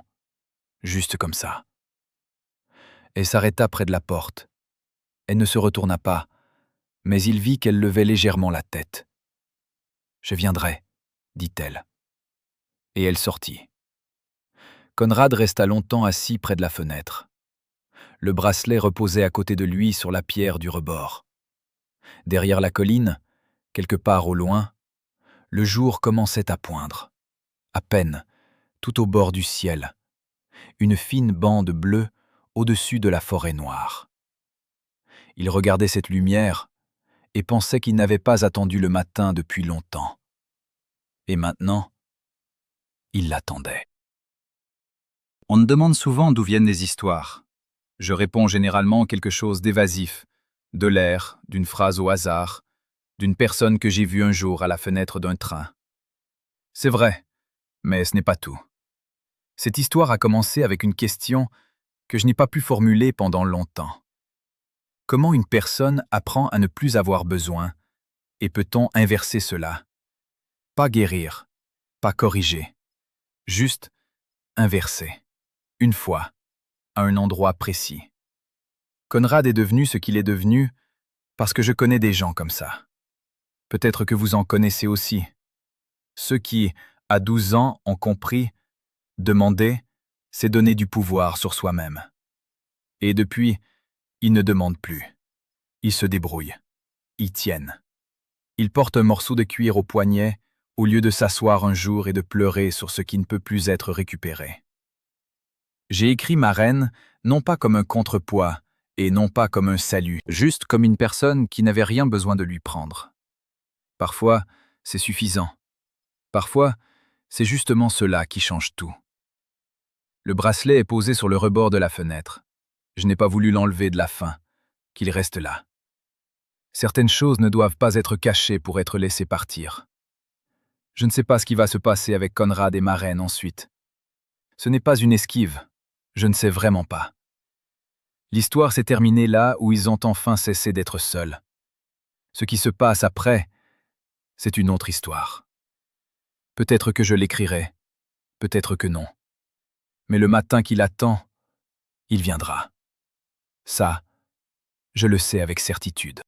juste comme ça. » Elle s'arrêta près de la porte. Elle ne se retourna pas, mais il vit qu'elle levait légèrement la tête. « Je viendrai, » dit-elle. Et elle sortit. Conrad resta longtemps assis près de la fenêtre. Le bracelet reposait à côté de lui sur la pierre du rebord. Derrière la colline, quelque part au loin, le jour commençait à poindre. À peine, tout au bord du ciel, une fine bande bleue au-dessus de la forêt noire. Il regardait cette lumière et pensait qu'il n'avait pas attendu le matin depuis longtemps. Et maintenant, il l'attendait. On me demande souvent d'où viennent les histoires. Je réponds généralement quelque chose d'évasif, de l'air, d'une phrase au hasard, d'une personne que j'ai vue un jour à la fenêtre d'un train. C'est vrai, mais ce n'est pas tout. Cette histoire a commencé avec une question que je n'ai pas pu formuler pendant longtemps. Comment une personne apprend à ne plus avoir besoin, et peut-on inverser cela? Pas guérir, pas corriger, juste inverser, une fois, à un endroit précis. Conrad est devenu ce qu'il est devenu parce que je connais des gens comme ça. Peut-être que vous en connaissez aussi. Ceux qui, à 12 ans, ont compris, demander, c'est donner du pouvoir sur soi-même. Et depuis, ils ne demandent plus. Ils se débrouillent. Ils tiennent. Ils portent un morceau de cuir au poignet au lieu de s'asseoir un jour et de pleurer sur ce qui ne peut plus être récupéré. J'ai écrit ma reine non pas comme un contrepoids et non pas comme un salut, juste comme une personne qui n'avait rien besoin de lui prendre. Parfois, c'est suffisant. Parfois, c'est justement cela qui change tout. Le bracelet est posé sur le rebord de la fenêtre. Je n'ai pas voulu l'enlever de la fin, qu'il reste là. Certaines choses ne doivent pas être cachées pour être laissées partir. Je ne sais pas ce qui va se passer avec Conrad et ma reine ensuite. Ce n'est pas une esquive, je ne sais vraiment pas. L'histoire s'est terminée là où ils ont enfin cessé d'être seuls. Ce qui se passe après, c'est une autre histoire. Peut-être que je l'écrirai, peut-être que non. Mais le matin qui l'attend, il viendra. Ça, je le sais avec certitude.